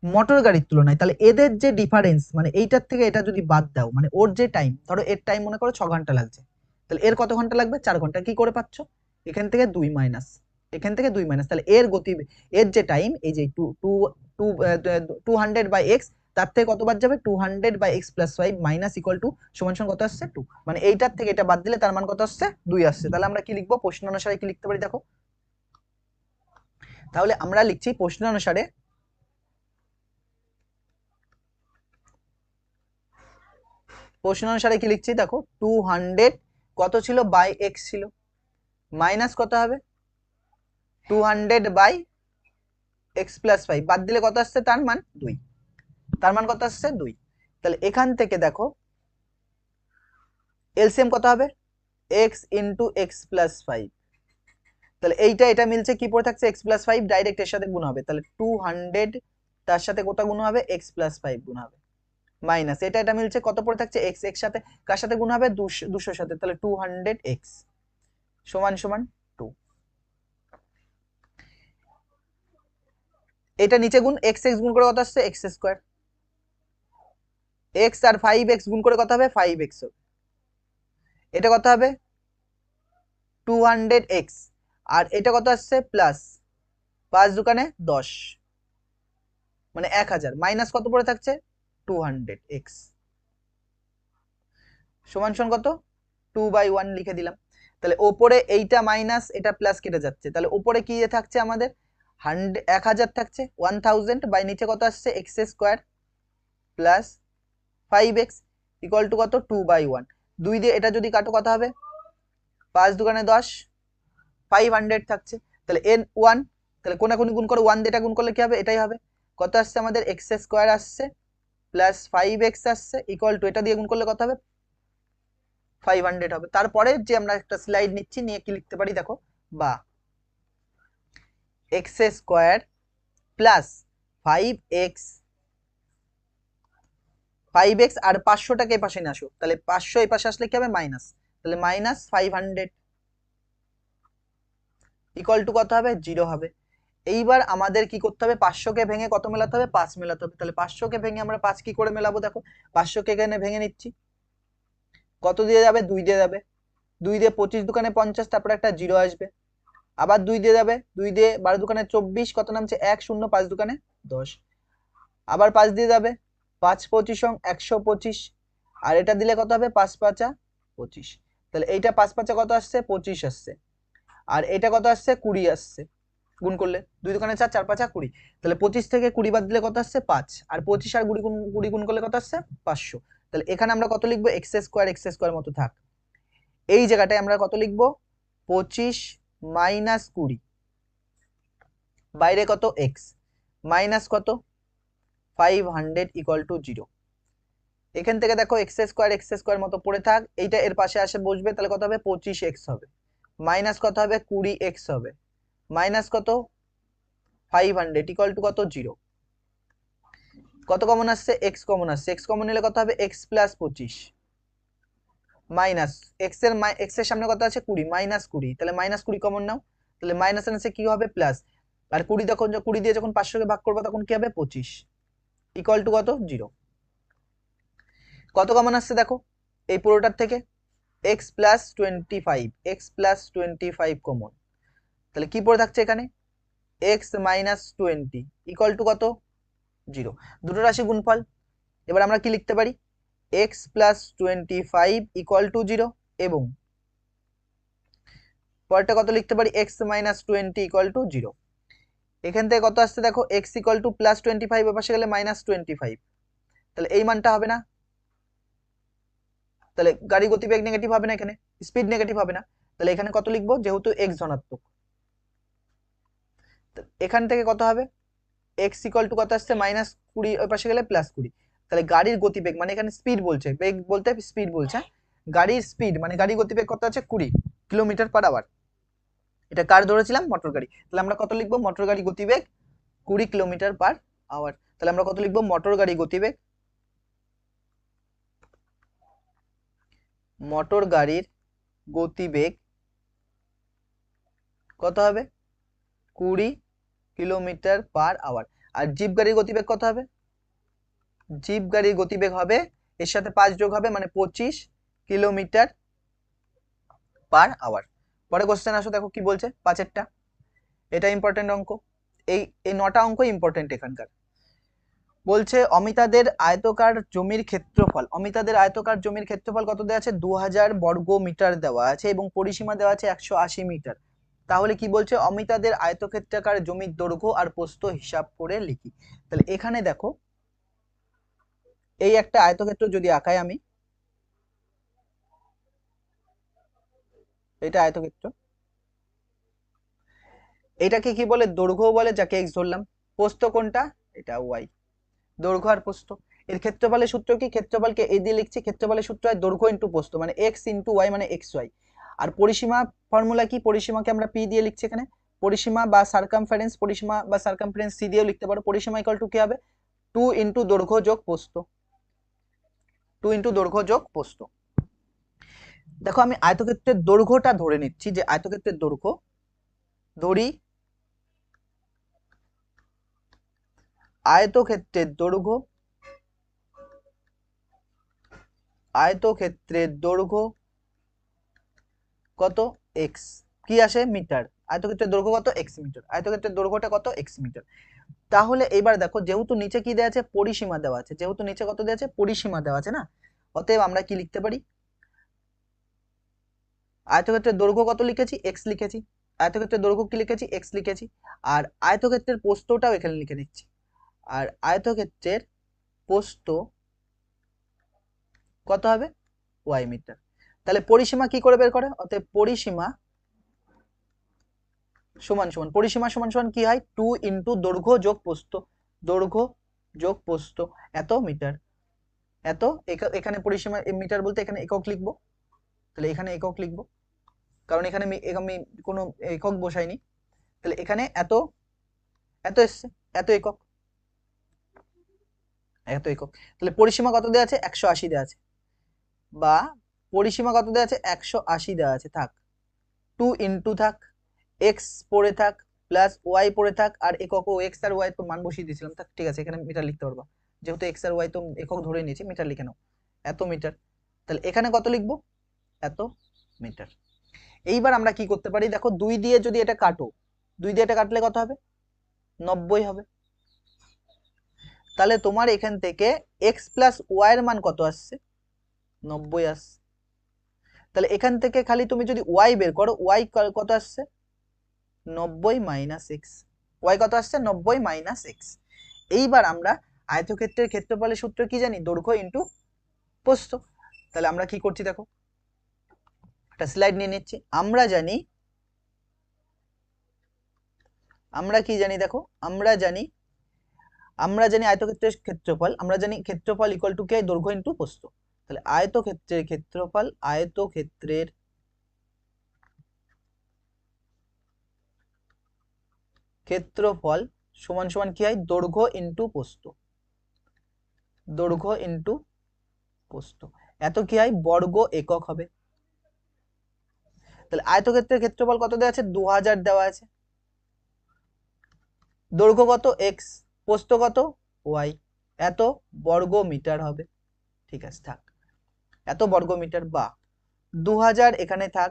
মোটর গাড়ির তুলনায়। তাহলে এদের যে ডিফারেন্স মানে এইটার থেকে এটা যদি বাদ দাও, মানে ওর যে টাইম, ধরো এর টাইম মনে করো 6 ঘন্টা লাগছে, তাহলে এর কত ঘন্টা লাগবে 4 ঘন্টা, কি করে পাচ্ছ এখান থেকে 2 মাইনাস, তাহলে এর যে টাইম এই যে 200/x, তার থেকে কত বাদ যাবে 200/x + 5 মাইনাস ইকুয়াল টু সমান সমান কত আসছে 2, মানে এইটার থেকে এটা বাদ দিলে তার মান কত আসছে 2 আসছে। তাহলে আমরা কি লিখবো প্রশ্ন অনুসারে কি লিখতে পারি দেখো, তাহলে আমরা লিখছি প্রশ্ন অনুসারে কি লিখছি দেখো 200 কত ছিল বাই x ছিল, মাইনাস কত হবে 200/x + 5 বাদ দিলে কত আসছে তার মান 2, তার মান কত আসছে 2। তাহলে এখান থেকে দেখো এলসিএম কত হবে, এক্স ইন্টু এক্স প্লাস 5। তাহলে এইটা এটা মিলছে, কি পড়ে থাকছে এক্স প্লাস 5, ডাইরেক্ট এর সাথে গুণ হবে, তাহলে 200 তার সাথে কত গুণ হবে, এক্স প্লাস 5 গুণ হবে, মাইনাস এটা এটা মিলছে, কত পড়ে থাকছে এক্স, এক্স সাথে কার সাথে গুণ হবে, 200 সাথে, তাহলে 200 এক্স সমান সমান 2। এটা নিচে গুণ, এক্স এক্স গুণ করে কত আসছে, এক্স স্কোয়ার, এক্স আর 5x গুণ করে কত হবে, 5x হবে, এটা কত হবে 200x, আর এটা কত আসছে প্লাস 5 দোকানে 10 মানে 1000, মাইনাস কত পড়ে থাকছে 200x সমান সমান কত 2/1 লিখে দিলাম। তাহলে ওপরে এইটা মাইনাস এটা প্লাস কেটে যাচ্ছে, তাহলে ওপরে কি থাকছে আমাদের 1000 থাকছে, 1000 বাই নিচে কত আসছে x square plus 5x equal to কত 2/1, 2 দিয়ে এটা যদি কাটো কত হবে 5 দোকানে 10, 500 থাকছে, তাহলে n1, তাহলে কোনাকুনি গুণ করে 1 দিয়ে এটা গুণ করলে কি হবে, এটাই হবে, কত আসছে আমাদের এক্স স্কোয়ার আসছে প্লাস 5x আসছে ইকুয়াল টু এটা দিয়ে গুণ করলে কত হবে 500 হবে। তারপরে যে আমরা একটা স্লাইড নিচ্ছি, নিয়ে কি লিখতে পারি দেখো, বা এক্স স্কোয়ার প্লাস 5x আর 500টাকে এই পাশে নিয়ে আসো, তাহলে 500 এই পাশে আসলে কি হবে মাইনাস, তাহলে মাইনাস 500 ইকুয়াল টু কত হবে 0 হবে। এইবার আমাদের কি করতে হবে, 500কে ভেঙে কত মেলাতে হবে 5 মেলাতে হবে, তাহলে 500কে ভেঙে আমরা 5 কি করে মেলাবো দেখো, 500কে এখানে ভেঙে নিচ্ছি, কত দিয়ে যাবে 2 দিয়ে যাবে, 2 দিয়ে 25 দোকানে 50, তারপরে একটা 0 আসবে, আবার 2 দিয়ে যাবে, 2 দিয়ে 12 দোকানে 24, কত নামছে 1 0, 5 দোকানে 10, আবার 5 দিয়ে যাবে, 5 25 125, আর এটা দিলে কত হবে 5 5 25, তাহলে এইটা 5 5 কত আসছে 25 আসছে, আর এটা কত আসছে 20 আসছে, গুণ করলে 2 দোকানে 4, 4 5 20, তাহলে 25 থেকে 20 বাদ দিলে কত আসছে 5, আর 25 আর 20 গুণ করলে কত আসছে 500, তাহলে এখানে আমরা কত লিখবো এক্স স্কোয়ার মতো থাক, এই জায়গাটায় আমরা কত লিখবো 25 মাইনাস 20, বাইরে কত এক্স মাইনাস কত 500 ইকুয়াল টু 0। এখান থেকে দেখো এক্স স্কোয়ার মতো পড়ে থাক, এইটা এর পাশে আসে বসবে, তাহলে কত হবে 25x হবে, মাইনাস কত হবে 20x হবে, মাইনাস কত 500 ইকুয়াল টু কত 0, কত কমন আসছে x কমন আসছে, x কমন নিলে কত হবে x প্লাস 25 মাইনাস x এর সামনে কত আছে 20, মাইনাস 20, তাহলে মাইনাস 20 কমন নাও, তাহলে মাইনাস এর কি হবে প্লাস, আর 20 যখন 20 দিয়ে যখন 500কে ভাগ করবো তখন কি হবে 25 ইকুয়াল টু কত 0। কত কমন আসছে দেখো এই পুরোটার থেকে x প্লাস 25 কমন, তাহলে কি পড়ে থাকছে এখানে x মাইনাস 20 ইকুয়াল টু কত 0, দুটো রাশি গুণফল। এবার আমরা কি লিখতে পারি x প্লাস 25 ইকুয়াল টু 0, এবং পরেরটা কত লিখতে পারি x মাইনাস 20 ইকুয়াল টু 0। এখান থেকে কত আসছে দেখো x ইকুয়াল টু প্লাস 25 এর পাশে গেলে মাইনাস 25, তাহলে এই মানটা হবে না, তাহলে গাড়ি গতিবেগ নেগেটিভ হবে না, এখানে স্পিড নেগেটিভ হবে না, তাহলে এখানে কত লিখবো যেহেতু x ধনাত্মক, এখান থেকে কত হবে x ইকুয়াল টু কত আসছে মাইনাস 20 ওই পাশে গেলে প্লাস 20, তাহলে গাড়ির গতিবেগ মানে এখানে স্পিড বলছে, বেগ বলতে স্পিড বলছে, গাড়ির স্পিড মানে গাড়ির গতিবেগ কত আছে 20 কিলোমিটার পার আওয়ার, এটা কার ধরেছিলাম মোটর গাড়ি, তাহলে আমরা কত লিখবো মোটর গাড়ি গতিবেগ 20 কিলোমিটার পার আওয়ার, তাহলে আমরা কত লিখবো মোটর গাড়ির গতিবেগ কত হবে 20 কিলোমিটার পার আওয়ার, আর জিপ গাড়ির গতিবেগ কত হবে, জিপ গাড়ির গতিবেগ হবে এর সাথে 5 যোগ হবে মানে 25 কিলোমিটার পার আওয়ার। পরে কোশ্চেন আসো দেখো কি বলছে 5এরটা, এটা ইম্পর্টেন্ট অঙ্ক, এই 9টা অঙ্ক ইম্পর্টেন্ট এখানকার। বলছে অমিতাদের আয়তকার জমির ক্ষেত্রফল কত দেওয়া আছে 2000 বর্গ মিটার দেওয়া আছে এবং পরিসীমা দেওয়া আছে 180 মিটার, তাহলে কি বলছে অমিতাদের আয়তক্ষেত্রাকার জমির দৈর্ঘ্য আর প্রস্থ হিসাব করে লিখি। তাহলে এখানে দেখো এই একটা আয়তক্ষেত্র যদি আঁকাই আমি, এটা আয়তক্ষেত্র, এটাকে কি বলে দৈর্ঘ্য বলে, যাকে x ধরলাম, প্রস্থ কোনটা এটা y, দৈর্ঘ্য আর প্রস্থ, এর ক্ষেত্রফলের সূত্র কি? ক্ষেত্রফলকে এ দিয়ে লিখছি, ক্ষেত্রফলের সূত্র হয় দৈর্ঘ্য ইন্টু প্রস্থ, মানে এক্স ইন্টু ওয়াই মানে এক্স ওয়াই। আর পরিসীমা ফর্মুলা কি? পরিসীমাকে আমরা পি দিয়ে লিখছি এখানে, পরিসীমা বা সার্কামফারেন্স, পরিসীমা বা সার্কামফারেন্স সি দিয়েও লিখতে পারো। পরিসীমা ইকুয়াল টু কি হবে? 2 ইন্টু দৈর্ঘ্য যোগ প্রস্থ, 2 ইন্টু দৈর্ঘ্য যোগ প্রস্থ। দেখো আমি আয়তক্ষেত্রের দৈর্ঘ্যটা ধরে নিচ্ছি, যে আয়তক্ষেত্রের দৈর্ঘ্য ধরি, আয়তক্ষেত্রের দৈর্ঘ্য, আয়তক্ষেত্রের দৈর্ঘ্য কত? এক্স, কি আসে? মিটার। আয়তক্ষেত্রের দৈর্ঘ্য কত? X metre. আয়তক্ষেত্রের দৈর্ঘ্যটা কত? X metre. তাহলে এবার দেখো, যেহেতু নিচে কি দেওয়া আছে? পরিসীমা দেওয়া আছে। যেহেতু নিচে কত দেওয়া আছে? পরিসীমা দেওয়া আছে না, অতএব আমরা কি লিখতে পারি? আয়তক্ষেত্রের দৈর্ঘ্য কত লিখেছি? এক্স লিখেছি। আয়তক্ষেত্রের দৈর্ঘ্য কি লিখেছি? এক্স লিখেছি। আর আয়তক্ষেত্রের প্রস্থটাও এখানে লিখে নিচ্ছি। আর আয়তক্ষেত্রের প্রস্থ কত হবে? Y metre. তাহলে পরিসীমা কি করে বের করে? অতএব পরিসীমা সমান সমান, পরিসীমা সমান সমান কি হয়? 2 ইন্টু দৈর্ঘ্য যোগ প্রস্থ, দৈর্ঘ্য যোগ প্রস্থ এত মিটার। এত, এখানে পরিসীমা মিটার বলতে এখানে একক লিখবো, তাহলে এখানে একক লিখবো, কারণ এখানে আমি কোনো একক বসাইনি। তাহলে এখানে এত, এত এসছে, এত একক, এত একক। তাহলে পরিসীমা কত দেওয়া আছে? 180 দেওয়া আছে, বা পরিসীমা কত দেওয়া আছে? 180 দেওয়া আছে। থাক, 2 ইন্টু থাক, এক্স পড়ে থাক, প্লাস ওয়াই পড়ে থাক, আর একক ও এক্স আর ওয়াই তো মান বসিয়ে দিয়েছিলাম, থাক ঠিক আছে, এখানে মিটার লিখতে পারবা, যেহেতু এক্স আর ওয়াই তো একক ধরে নিয়েছি, মিটার লিখে নাও, এত মিটার। তাহলে এখানে কত লিখবো? এত মিটার। এইবার আমরা কি করতে পারি? দেখো 2 দিয়ে যদি এটা কাটো, 2 দিয়ে এটা কাটলে কত হবে? 90 হবে। তাহলে তোমার এখান থেকে এক্স প্লাস ওয়াই এর মান কত আসছে? 90 আসছে। তাহলে এখান থেকে খালি তুমি যদি ওয়াই বের করো, ওয়াই কত আসছে? 90 মাইনাস এক্স। ওয়াই কত আসছে? 90 মাইনাস এক্স। এইবার আমরা আয়তক্ষেত্রের ক্ষেত্রফলের সূত্র কি জানি? দৈর্ঘ্য ইন্টু প্রস্থ। তাহলে আমরা কি করছি দেখো, একটা স্লাইড নিয়ে নিচ্ছি। আমরা জানি, আমরা কি জানি দেখো, আমরা জানি আয়তক্ষেত্রের ক্ষেত্রফল, আমরা জানি ক্ষেত্রফল ইকুয়াল টু কে? দৈর্ঘ্য ইন্টু প্রস্থ। তাহলে আয়তক্ষেত্রের ক্ষেত্রফল, আয়তক্ষেত্রের ক্ষেত্রফল সমান সমান কি হয়? দৈর্ঘ্য ইন্টু প্রস্থ, দৈর্ঘ্য ইন্টু প্রস্থ। এত কি হয়? বর্গ একক হবে। তাহলে আয়তক্ষেত্রের ক্ষেত্রফল কত দেওয়া আছে? 2000 দেওয়া আছে। দৈর্ঘ্য কত? এক্স, প্রস্থ কত? ওয়াই, এত বর্গ মিটার হবে। ঠিক আছে, থাক, এত বর্গ মিটার, বা 2000 এখানে থাক।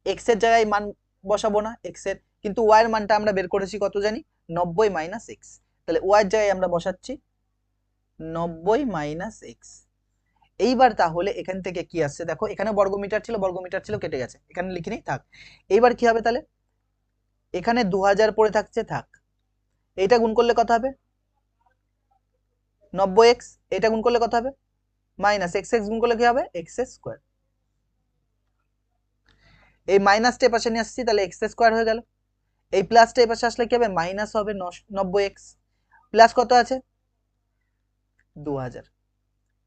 এক্স এর জায়গায় মান বসাবো না এক্স এর, কিন্তু ওয়াই এর মানটা আমরা বের করেছি কত জানি? 90 মাইনাস এক্স। তাহলে ওয়াই এর জায়গায় আমরা বসাচ্ছি 90 মাইনাস এক্স। এইবার তাহলে এখান থেকে কি আসছে দেখো, এখানে বর্গমিটার ছিল, বর্গমিটার ছিল, কেটে গেছে, এখানে লিখিনি, থাক। এইবার কি হবে তাহলে? এখানে 2000 পড়ে থাকছে, থাক। এইটা গুণ করলে কত হবে? 90x। এটা গুণ করলে কত হবে? মাইনাস এক্স, এক্স গুণ করলে কি হবে? X square. এই মাইনাসটা এর পাশে নিয়ে আসছি, তাহলে এক্স স্কোয়ার হয়ে গেল। এই প্লাসটা এর পাশে আসলে কি হবে? মাইনাস হবে 90x, প্লাস কত আছে? 2000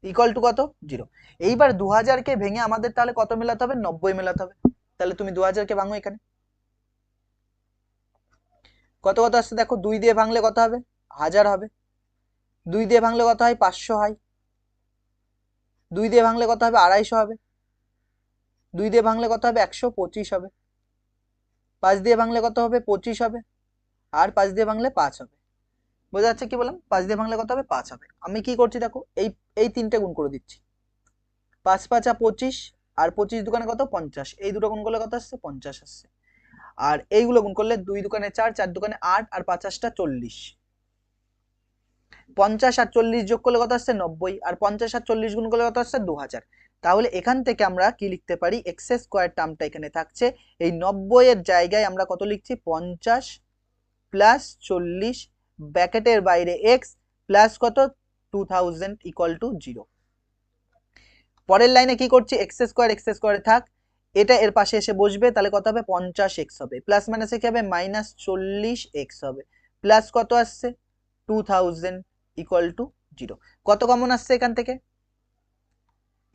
ইকুয়াল টু কত? 0। এইবার 2000 কে ভেঙে আমাদের তাহলে কত মেলাতে হবে? 90 মেলাতে হবে। তাহলে তুমি 2000 কে ভাঙো, এখানে কত কত আসছে দেখো, 2 দিয়ে ভাঙলে কত হবে? 1000 হবে। 2 দিয়ে ভাঙলে কত হয়? 500 হয়। 2 দিয়ে ভাঙলে কত হবে? 250 হবে। 2 দিয়ে ভাঙলে কত হবে? 125 হবে। 5 দিয়ে ভাঙলে কত হবে? 25 হবে। আর 5 দিয়ে ভাঙলে 5 হবে। বোঝা যাচ্ছে কি বললাম? 5 দিয়ে ভাঙলে কত হবে? 5 হবে। আমি কি করছি দেখো, এই তিনটে গুণ করে দিচ্ছি। 5 5 25, আর 25 দোকানে কত? 50। এই দুটো গুণ করলে কত আসছে? 50 আসছে। আর এইগুলো গুণ করলে 2 দোকানে 4, 4 দোকানে 8, আর 5 8টা 40। 50 আর 40 যোগ করলে কত আসছে? 90। আর 50 আর 40 গুণ করলে কত আসছে? 2000। তাহলে এখান থেকে আমরা কি লিখতে পারি? এক্স স্কোয়ার টার্মটা এখানে থাকছে, এই 90 এর জায়গায় আমরা কত লিখছি? 50 প্লাস 40 ব্র্যাকেটের বাইরে এক্স প্লাস কত? 2000 ইকুয়াল টু 0। পরের লাইনে কি করছি? এক্স স্কোয়ারে থাক, এটা এর পাশে এসে বসবে, তাহলে কত হবে? 50x হবে। প্লাস মাইনাসে কি হবে? মাইনাস 40x হবে। প্লাস কত আসছে? 2000। Equal to 0। কত কমন আসছে এখান থেকে?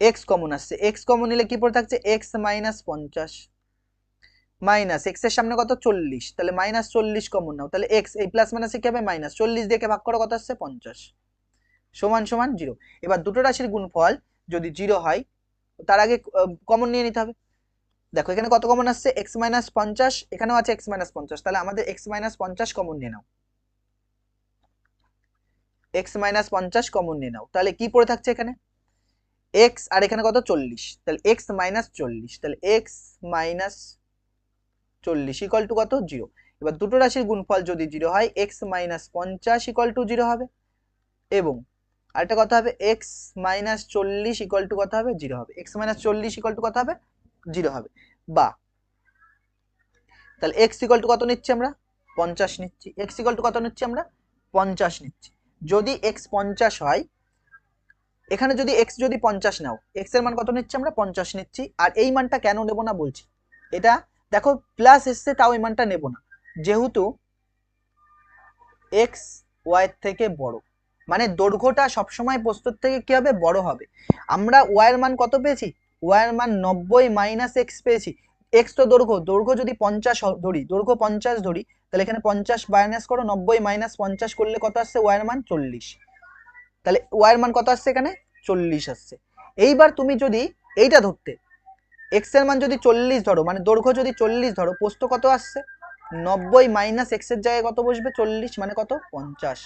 এক্স কমন আসছে। এক্স কমন নিলে কি পড়ে থাকছে? এক্স মাইনাস 50 মাইনাস এক্স এর সামনে কত? 40, তাহলে মাইনাস 40 কমন নাও, তাহলে এক্স এই প্লাস মাইনাসে কি হবে? মাইনাস 40 দিয়ে ভাগ করো, কত আসছে? 50 সমান সমান 0। এবার দুটো রাশির গুণফল যদি 0 হয় তার আগে কমন নিয়ে নিতে হবে। দেখো এখানে কত কমন আসছে? এক্স মাইনাস 50, এখানেও আছে এক্স মাইনাস 50, তাহলে আমাদের এক্স মাইনাস 50 কমন নিয়ে নাও। এক্স মাইনাস 50 কমন নিয়ে নাও, তাহলে কি পড়ে থাকছে এখানে? এক্স আর এখানে কত? 40, তাহলে এক্স মাইনাস 40, তাহলে এক্স মাইনাস 40 ইকুয়াল টু কত? 0। এবার দুটো রাশির গুণফল যদি 0 হয় এক্স মাইনাস 50 ইকুয়াল টু 0 হবে, এবং আরেকটা কথা হবে এক্স মাইনাস 40 ইকুয়াল টু কত হবে? 0 হবে। এক্স মাইনাস 40 ইকুয়াল টু কত হবে? 0 হবে। বা তাহলে এক্স ইকুয়াল টু কত নিচ্ছি আমরা? 50 নিচ্ছি। এক্স ইকুয়াল টু কত নিচ্ছি আমরা? 50 নিচ্ছি। যদি এক্স 50 হয়, এখানে যদি এক্স যদি 50 নাও, এক্স এর মান কত নিচ্ছি আমরা? 50 নিচ্ছি। আর এই মানটা কেন নেব না বলছি, এটা দেখো প্লাস এসছে তাও এই মানটা নেব না, যেহেতু এক্স ওয়াই থেকে বড়, মানে দৈর্ঘ্যটা সবসময় প্রস্থর থেকে কি হবে? বড় হবে। আমরা ওয়াই এর মান কত পেয়েছি? ওয়াই এর মান 90 মাইনাস এক্স পেয়েছি। এক্স তো দৈর্ঘ্য, দৈর্ঘ্য যদি 50 ধরি, দৈর্ঘ্য 50 ধরি, তাহলে এখানে 50 মাইনাস করো, 90 মাইনাস 50 করলে কত আসছে? ওয়াই এর মান 40। তাহলে ওয়াই এর মান কত আসছে? এখানে 40 আসছে। এইবার তুমি যদি এইটা ধরতে, এক্স এর মান যদি 40 ধরো, মানে দৈর্ঘ্য যদি 40 ধরো, প্রস্থ কত আসছে? 90 মাইনাস এক্স এর জায়গায় কত বসবে? 40, মানে কত? 50।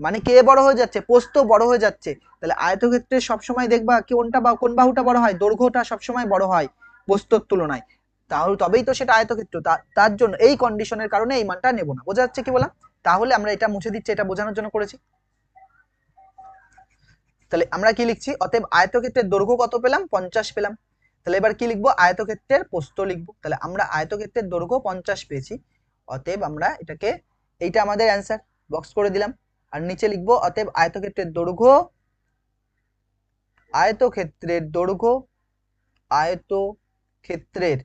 মানে কে বড় হয়ে যাচ্ছে? প্রস্থ বড় হয়ে যাচ্ছে। তাহলে আয়তক্ষেত্রে সবসময় দেখবা কোনটা বা কোন বাহুটা বড় হয়? দৈর্ঘ্যটা সবসময় বড় হয় প্রস্থর তুলনায়, তাহলে তবেই তো সেটা আয়তক্ষেত্র। তার জন্য এই কন্ডিশনের কারণে এই মানটা নেব না। বোঝা যাচ্ছে কি বললাম? তাহলে আমরা এটা মুছে দিচ্ছি, এটা বোঝানোর জন্য করেছি। তাহলে আমরা কি লিখছি? অতএব আয়তক্ষেত্রের দৈর্ঘ্য কত পেলাম? 50 পেলাম। তাহলে এবার কি লিখবো? আয়তক্ষেত্রের প্রস্থ লিখবো। তাহলে আমরা আয়তক্ষেত্রের দৈর্ঘ্য 50 পেয়েছি, অতএব আমরা এটাকে, এইটা আমাদের অ্যান্সার, বক্স করে দিলাম। আর নিচে লিখবো অতএব আয়তক্ষেত্রের দৈর্ঘ্য, আয়তক্ষেত্রের দৈর্ঘ্য, আয়তক্ষেত্রের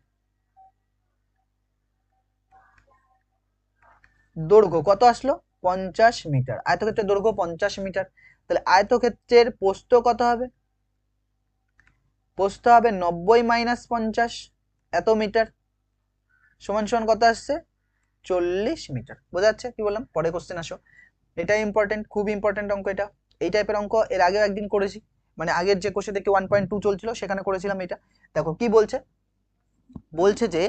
দৈর্ঘ্য কত আসলো? 50 মিটার। আয়তক্ষেত্রের দৈর্ঘ্য 50 মিটার। তাহলে আয়তক্ষেত্রের প্রস্থ কত হবে? প্রস্থ হবে 90 মাইনাস 50 এত মিটার, সমান সমান কত আসছে? 40 মিটার। বোঝা যাচ্ছে কি বললাম? পরে কোশ্চেন আসো, এটা ইম্পর্টেন্ট, খুব ইম্পর্টেন্ট অঙ্ক এটা। এই টাইপের অঙ্ক এর আগেও একদিন করেছি, মানে আগের যে কোশ্চেন থেকে 1.2 চলছিল সেখানে করেছিলাম এটা। দেখো কি বলছে, বলছে যে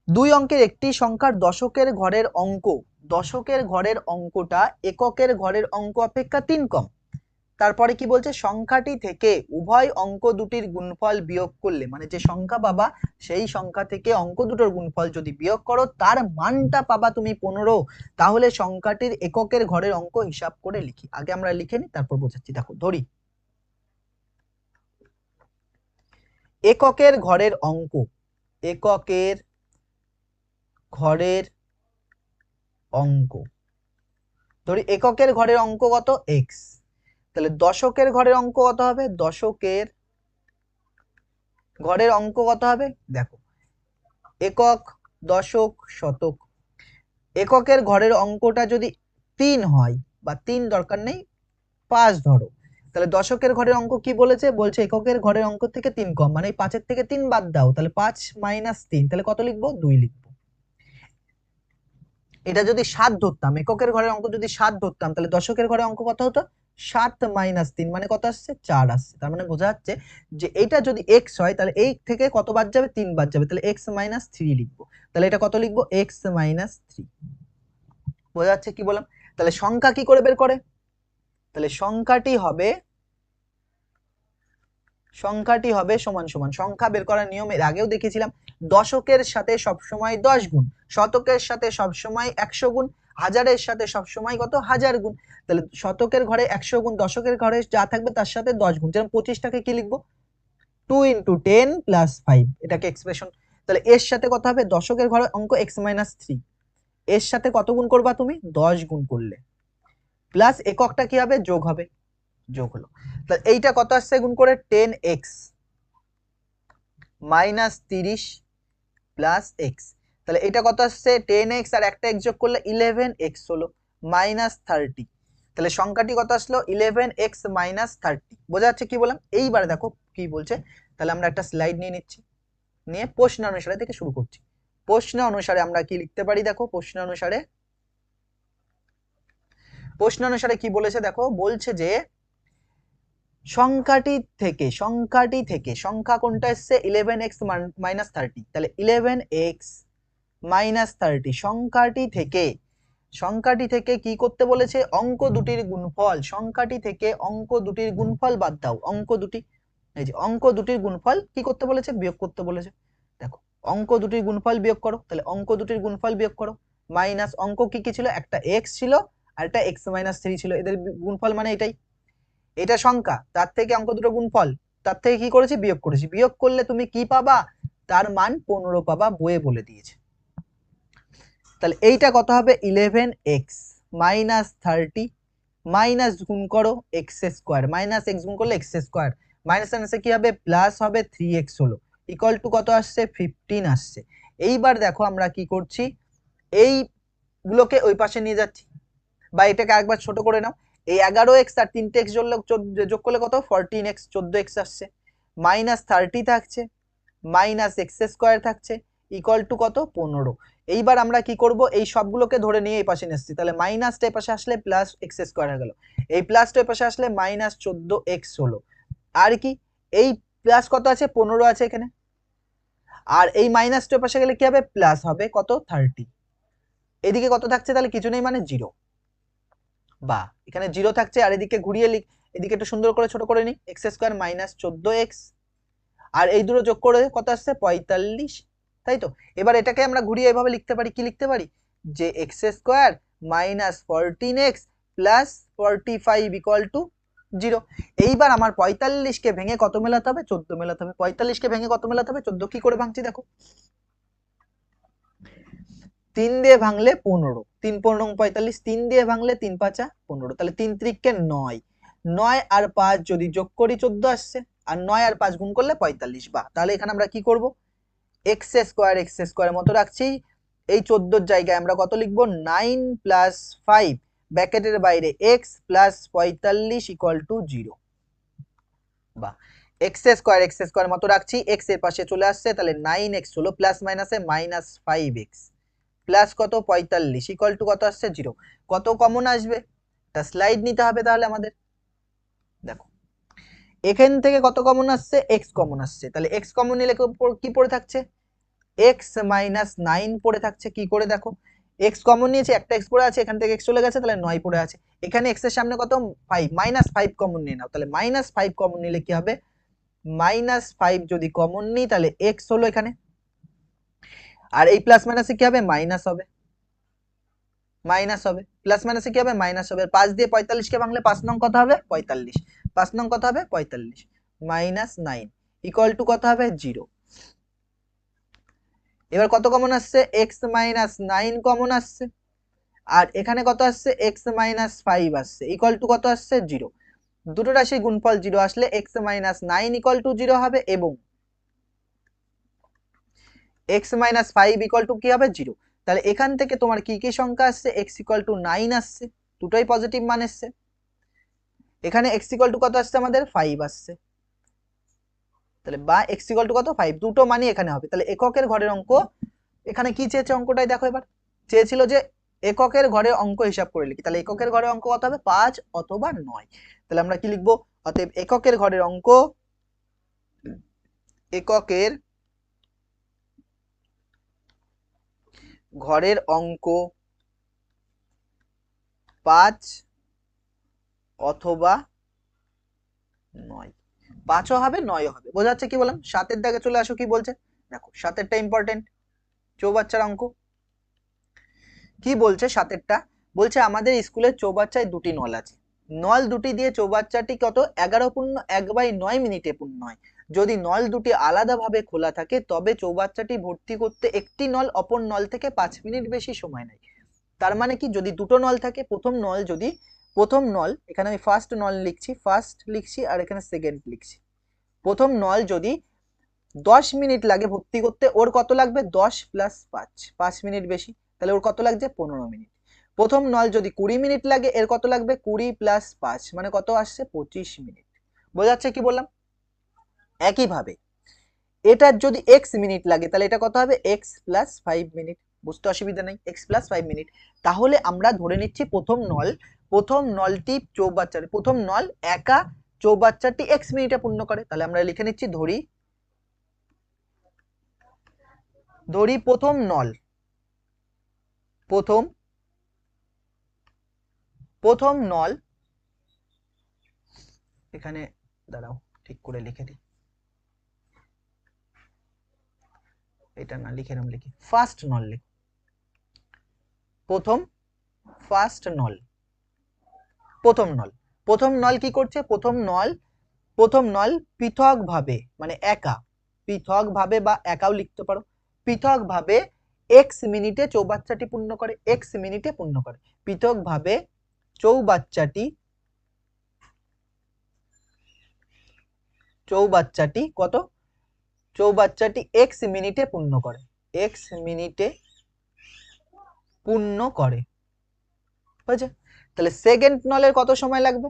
দুই অঙ্কের একটি সংখ্যার দশকের ঘরের অঙ্ক, দশকের ঘরের অঙ্কটা এককের ঘরের অঙ্ক অপেক্ষা 3 কম। তারপরে কি বলছে? সংখ্যাটি থেকে উভয় অঙ্ক দুটির গুণফল বিয়োগ করলে, মানে যে সংখ্যা পাবা সেই সংখ্যা থেকে অঙ্ক দুটোর গুণফল যদি বিয়োগ করো তার মানটা পাবা তুমি 15। তাহলে সংখ্যাটির এককের ঘরের অঙ্ক হিসাব করে লিখি। আগে আমরা লিখে নিই, তারপর বোঝাচ্ছি। দেখো ধরি এককের ঘরের অঙ্ক, এককের ঘরের অঙ্ক, ধরি এককের ঘরের অঙ্ক কত? এক্স। তাহলে দশকের ঘরের অঙ্ক কত হবে? দশকের ঘরের অঙ্ক কত হবে? দেখো একক, দশক, শতক। এককের ঘরের অঙ্কটা যদি 3 হয়, বা 3 দরকার নেই, 5 ধরো, তাহলে দশকের ঘরের অঙ্ক কি বলেছে? বলছে এককের ঘরের অঙ্ক থেকে 3 কম, মানে 5 থেকে 3 বাদ দাও, তাহলে 5 মাইনাস 3, তাহলে কত লিখবো? 2 লিখবো। এটা যদি 7 ধরতাম, এককের ঘরের অঙ্ক যদি 7 ধরতাম, তাহলে দশকের ঘরের অঙ্ক কত হতো? 7 মাইনাস 3, মানে কত আসছে? 4 আসছে। তার মানে বোঝা যাচ্ছে যে এটা যদি এক্স হয়, তাহলে এই থেকে কত বাদ যাবে? 3 বাদ যাবে, তাহলে এক্স মাইনাস 3 লিখবো। তাহলে এটা কত লিখবো? X minus 3। বোঝা যাচ্ছে কি বললাম? তাহলে সংখ্যা কি করে বের করে? তাহলে সংখ্যাটি হবে সমান সমান, সংখ্যা বের করার নিয়ম এর আগেও দেখেছিলাম, দশকের সাথে সবসময় 10 গুণ, শতকের সাথে সবসময় 100 গুণ, হাজারের সাথে সবসময় কত? 1000 গুণ। তাহলে শতকের ঘরে 100 গুণ, দশকের ঘরে যা থাকবে তার সাথে 10 গুণ। যেমন 25টাকে কি লিখবো? 2 × 10 + 5, এটাকে এক্সপ্রেশন। তাহলে এর সাথে কত হবে? দশকের ঘরে অঙ্ক x - 3, এর সাথে কত গুণ করবা তুমি? 10 গুণ করলে, প্লাস এককটা কি হবে? যোগ হবে, যোগ হলো। তাহলে এইটা কত আসছে গুণ করে? 10x minus 30 plus x. তাহলে এটা কত আসছে? 10x আর একটা x যোগ করলে 11x হলো, মাইনাস 30 তাহলে সংখ্যাটি কত আসলো 11x মাইনাস 30। বোঝা যাচ্ছে কি বললাম? এইবার দেখো কি বলছে। তাহলে আমরা একটা স্লাইড নিয়ে নিচ্ছি, নিয়ে প্রশ্ন অনুসারে থেকে শুরু করছি। প্রশ্ন অনুসারে আমরা কি লিখতে পারি দেখো। প্রশ্ন অনুসারে কি বলেছে দেখো, বলছে যে সংখ্যাটি থেকে সংখ্যা কোনটা এসছে 11x মাইনাস 30। তাহলে 11x মাইনাস 30 সংখ্যাটি থেকে কি করতে বলেছে, অঙ্ক দুটির গুণফল। সংখ্যাটি থেকে অঙ্ক দুটির গুণফল বাদ দাও। অঙ্ক দুটি, এই যে অঙ্ক দুটির গুণফল কি করতে বলেছে, বিয়োগ করতে বলেছে। দেখো অঙ্ক দুটির গুণফল বিয়োগ করো। তাহলে অঙ্ক দুটির গুণফল বিয়োগ করো। মাইনাস অঙ্ক কি কি ছিল, একটা x ছিল আর একটা x মাইনাস 3 ছিল, এদের গুণফল মানে এটাই। এটা সংখ্যা, তার থেকে অঙ্ক দুটো গুণফল, তার থেকে কি করেছি, বিয়োগ করেছি। বিয়োগ করলে তুমি কি পাবা, তার মান 15 পাবা, বইয়ে বলে দিয়েছে। তাহলে এইটা কত হবে 11x মাইনাস 30 মাইনাস গুণ করো x স্কোয়ার, মাইনাস x গুণ করলে x স্কোয়ার, মাইনাস মাইনাসে কি হবে, প্লাস হবে 3x হলো, ইকুয়াল টু কত আসছে 15 আসছে। এইবার দেখো আমরা কি করছি, এইগুলোকে ওই পাশে নিয়ে যাচ্ছি, বা এটাকে আরেকবার ছোট করে নাও। এই 11x আর 3x যোগ করলে কত 14x, 14x আসছে, মাইনাস 30 থাকছে, মাইনাস x স্কোয়ার থাকছে, ইকুয়াল টু কত 15। এইবার আমরা কি করব, এই সবগুলোকে ধরে নিয়ে এই পাশে নিয়ে আসছি। তাহলে মাইনাসটা এই পাশে আসলে প্লাস x স্কোয়ার হয়ে গেল, এই প্লাসটা এই পাশে আসলে মাইনাস 14x হলো। আর কি, এই প্লাস কত আছে 15 আছে এখানে, আর এই মাইনাসটা এই পাশে গেলে কি হবে, প্লাস হবে কত 30। এদিকে কত থাকছে, তাহলে কিছু নেই মানে 0, বা এখানে 0 থাকছে। আর এদিকে ঘুরিয়ে লিখ, এদিকে একটু সুন্দর করে ছোট করে নি, x স্কোয়ার মাইনাস 14x, আর এই দুটো যোগ করে কত আসছে 45, তাই তো। এবার এটাকে আমরা ঘুরিয়ে এভাবে লিখতে পারি, কি লিখতে পারি, যে x square minus 14x plus 45 equal to 0। এইবার আমার 45 কে ভেঙে কত মেলাতে হবে, 14 মেলাতে হবে। 45 কে ভেঙে কত মেলাতে হবে, 14। কি করে ভাঙছি দেখো, 3 দিয়ে ভাঙলে 15, 3 15 45, 3 দিয়ে ভাঙলে 3 5 15, তাহলে 3 3 9, 9 আর 5 যদি যোগ করি 14 আসছে, আর 9 আর 5 গুণ করলে 45। বা তাহলে এখানে আমরা কি করব, x স্কোয়ার মতো রাখছি। এই 14 জায়গায় আমরা কত লিখবো, 9 প্লাস 5 ব্র্যাকেটের বাইরে x প্লাস 45 ইকুয়াল টু 0। বা x স্কোয়ার মতো রাখছি, x এর পাশে চলে আসছে, তাহলে 9x হলো, প্লাস মাইনাসে মাইনাস 5x প্লাস কত 45 ইকুয়াল টু কত আসছে 0। কত কমন আসবে, তা স্লাইড নিতে হবে তাহলে আমাদের। দেখো এখান থেকে কত কমন আসছে, x কমন আসছে, তাহলে x কমন নিলে কি পড়ে থাকছে, x মাইনাস 9 পড়ে থাকছে। কি করে দেখো, x কমন নিয়েছে, একটা x পড়ে আছে, এখান থেকে x চলে গেছে, তাহলে 9 পড়ে আছে। এখানে x এর সামনে কত 5, মাইনাস 5 কমন নিয়ে নাও, তাহলে মাইনাস 5 কমন নিলে কি হবে, মাইনাস 5 যদি কমন নিই তাহলে x হলো এখানে, আর এই প্লাস মাইনাসে কি হবে, মাইনাস হবে, প্লাস মাইনাসে কি হবে, মাইনাস হবে। 5 দিয়ে 45 কে ভাঙলে 5 নং কত হবে 45, 5 নং কত হবে 45, মাইনাস 9 ইকুয়াল টু কত হবে 0। এবার কত কমন আসছে, x মাইনাস 9 কমন আসছে, আর এখানে কত আসছে x মাইনাস 5 আসছে, ইকুয়াল টু কত আসছে 0। দুটো রাশির গুণফল 0 আসলে x মাইনাস 9 ইকুয়াল টু 0 হবে, এবং x মাইনাস 5 ইকুয়াল টু কি হবে 0। তাহলে এখান থেকে তোমার কি কি সংখ্যা আসছে, x ইকুয়াল টু 9 আসছে, দুটোই পজিটিভ মান আসছে। এখানে x ইকুয়াল টু কত আসছে আমাদের 5 আসছে, তাহলে বা x ইকুয়াল টু কত 5, দুটো মানই এখানে হবে। তাহলে এককের ঘরের অঙ্ক, এখানে কি চেয়েছে অঙ্কটাই দেখো, এবার চেয়েছিল যে এককের ঘরের অঙ্ক হিসাব করে লিখি। তাহলে এককের ঘরের অঙ্ক কত হবে 5 অথবা 9। তাহলে আমরা কি লিখবো, অতএব এককের ঘরের অঙ্ক, এককের ঘরের অঙ্ক 5 অথবা 9, 5ও হবে 9ও হবে। বোঝা যাচ্ছে কি বললাম। 7 এর দাগে চলে আসো, কি বলছে দেখো, 7এরটা ইম্পর্টেন্ট, চৌবাচ্চার অঙ্ক। কি বলছে 7এরটা, বলছে আমাদের স্কুলের চৌবাচ্চায় দুটি নল আছে, নল দুটি দিয়ে চৌবাচ্চাটি কত 11.1/9 মিনিটে পূর্ণ হয়। যদি নল দুটি আলাদাভাবে খোলা থাকে তবে চৌবাচ্চাটি ভর্তি করতে একটি নল অপর নল থেকে 5 মিনিট বেশি সময় নেয়। তার মানে কি, যদি দুটো নল থাকে, প্রথম নল এখানে আমি ফার্স্ট নল লিখছি, ফার্স্ট লিখছি, আর এখানে সেকেন্ড লিখছি। প্রথম নল যদি 10 মিনিট লাগে ভর্তি করতে, ওর কত লাগবে 10 প্লাস 5 মিনিট বেশি, তাহলে ওর কত লাগছে 15 মিনিট। প্রথম নল যদি 20 মিনিট লাগে, এর কত লাগবে 20 প্লাস 5 মানে কত আসছে 25 মিনিট। বোঝা যাচ্ছে কি বললাম? একইভাবে এটার যদি x মিনিট লাগে তাহলে এটা কত হবে x প্লাস 5 মিনিট। বুঝতে অসুবিধা নেই, x প্লাস 5 মিনিট। তাহলে আমরা ধরে নিচ্ছি প্রথম নলটি চৌবাচ্চাটি, প্রথম নল একা চৌবাচ্চাটি x মিনিটে পূর্ণ করে। তাহলে আমরা লিখে নিচ্ছি ধরি প্রথম নল এখানে দাঁড়াও ঠিক করে লিখে দিই, এটা না লিখে লিখি ফার্স্ট নল লিখি। প্রথম নল কি করছে? প্রথম নল পৃথকভাবে মানে পৃথকভাবে বা একাও লিখতে পারো, পৃথকভাবে x মিনিটে চৌবাচ্চাটি পূর্ণ করে, পৃথকভাবে চৌবাচ্চাটি কত? চৌবাচ্চাটি x মিনিটে পূর্ণ করে, বুঝেছো? তাহলে সেকেন্ড নলের কত সময় লাগবে?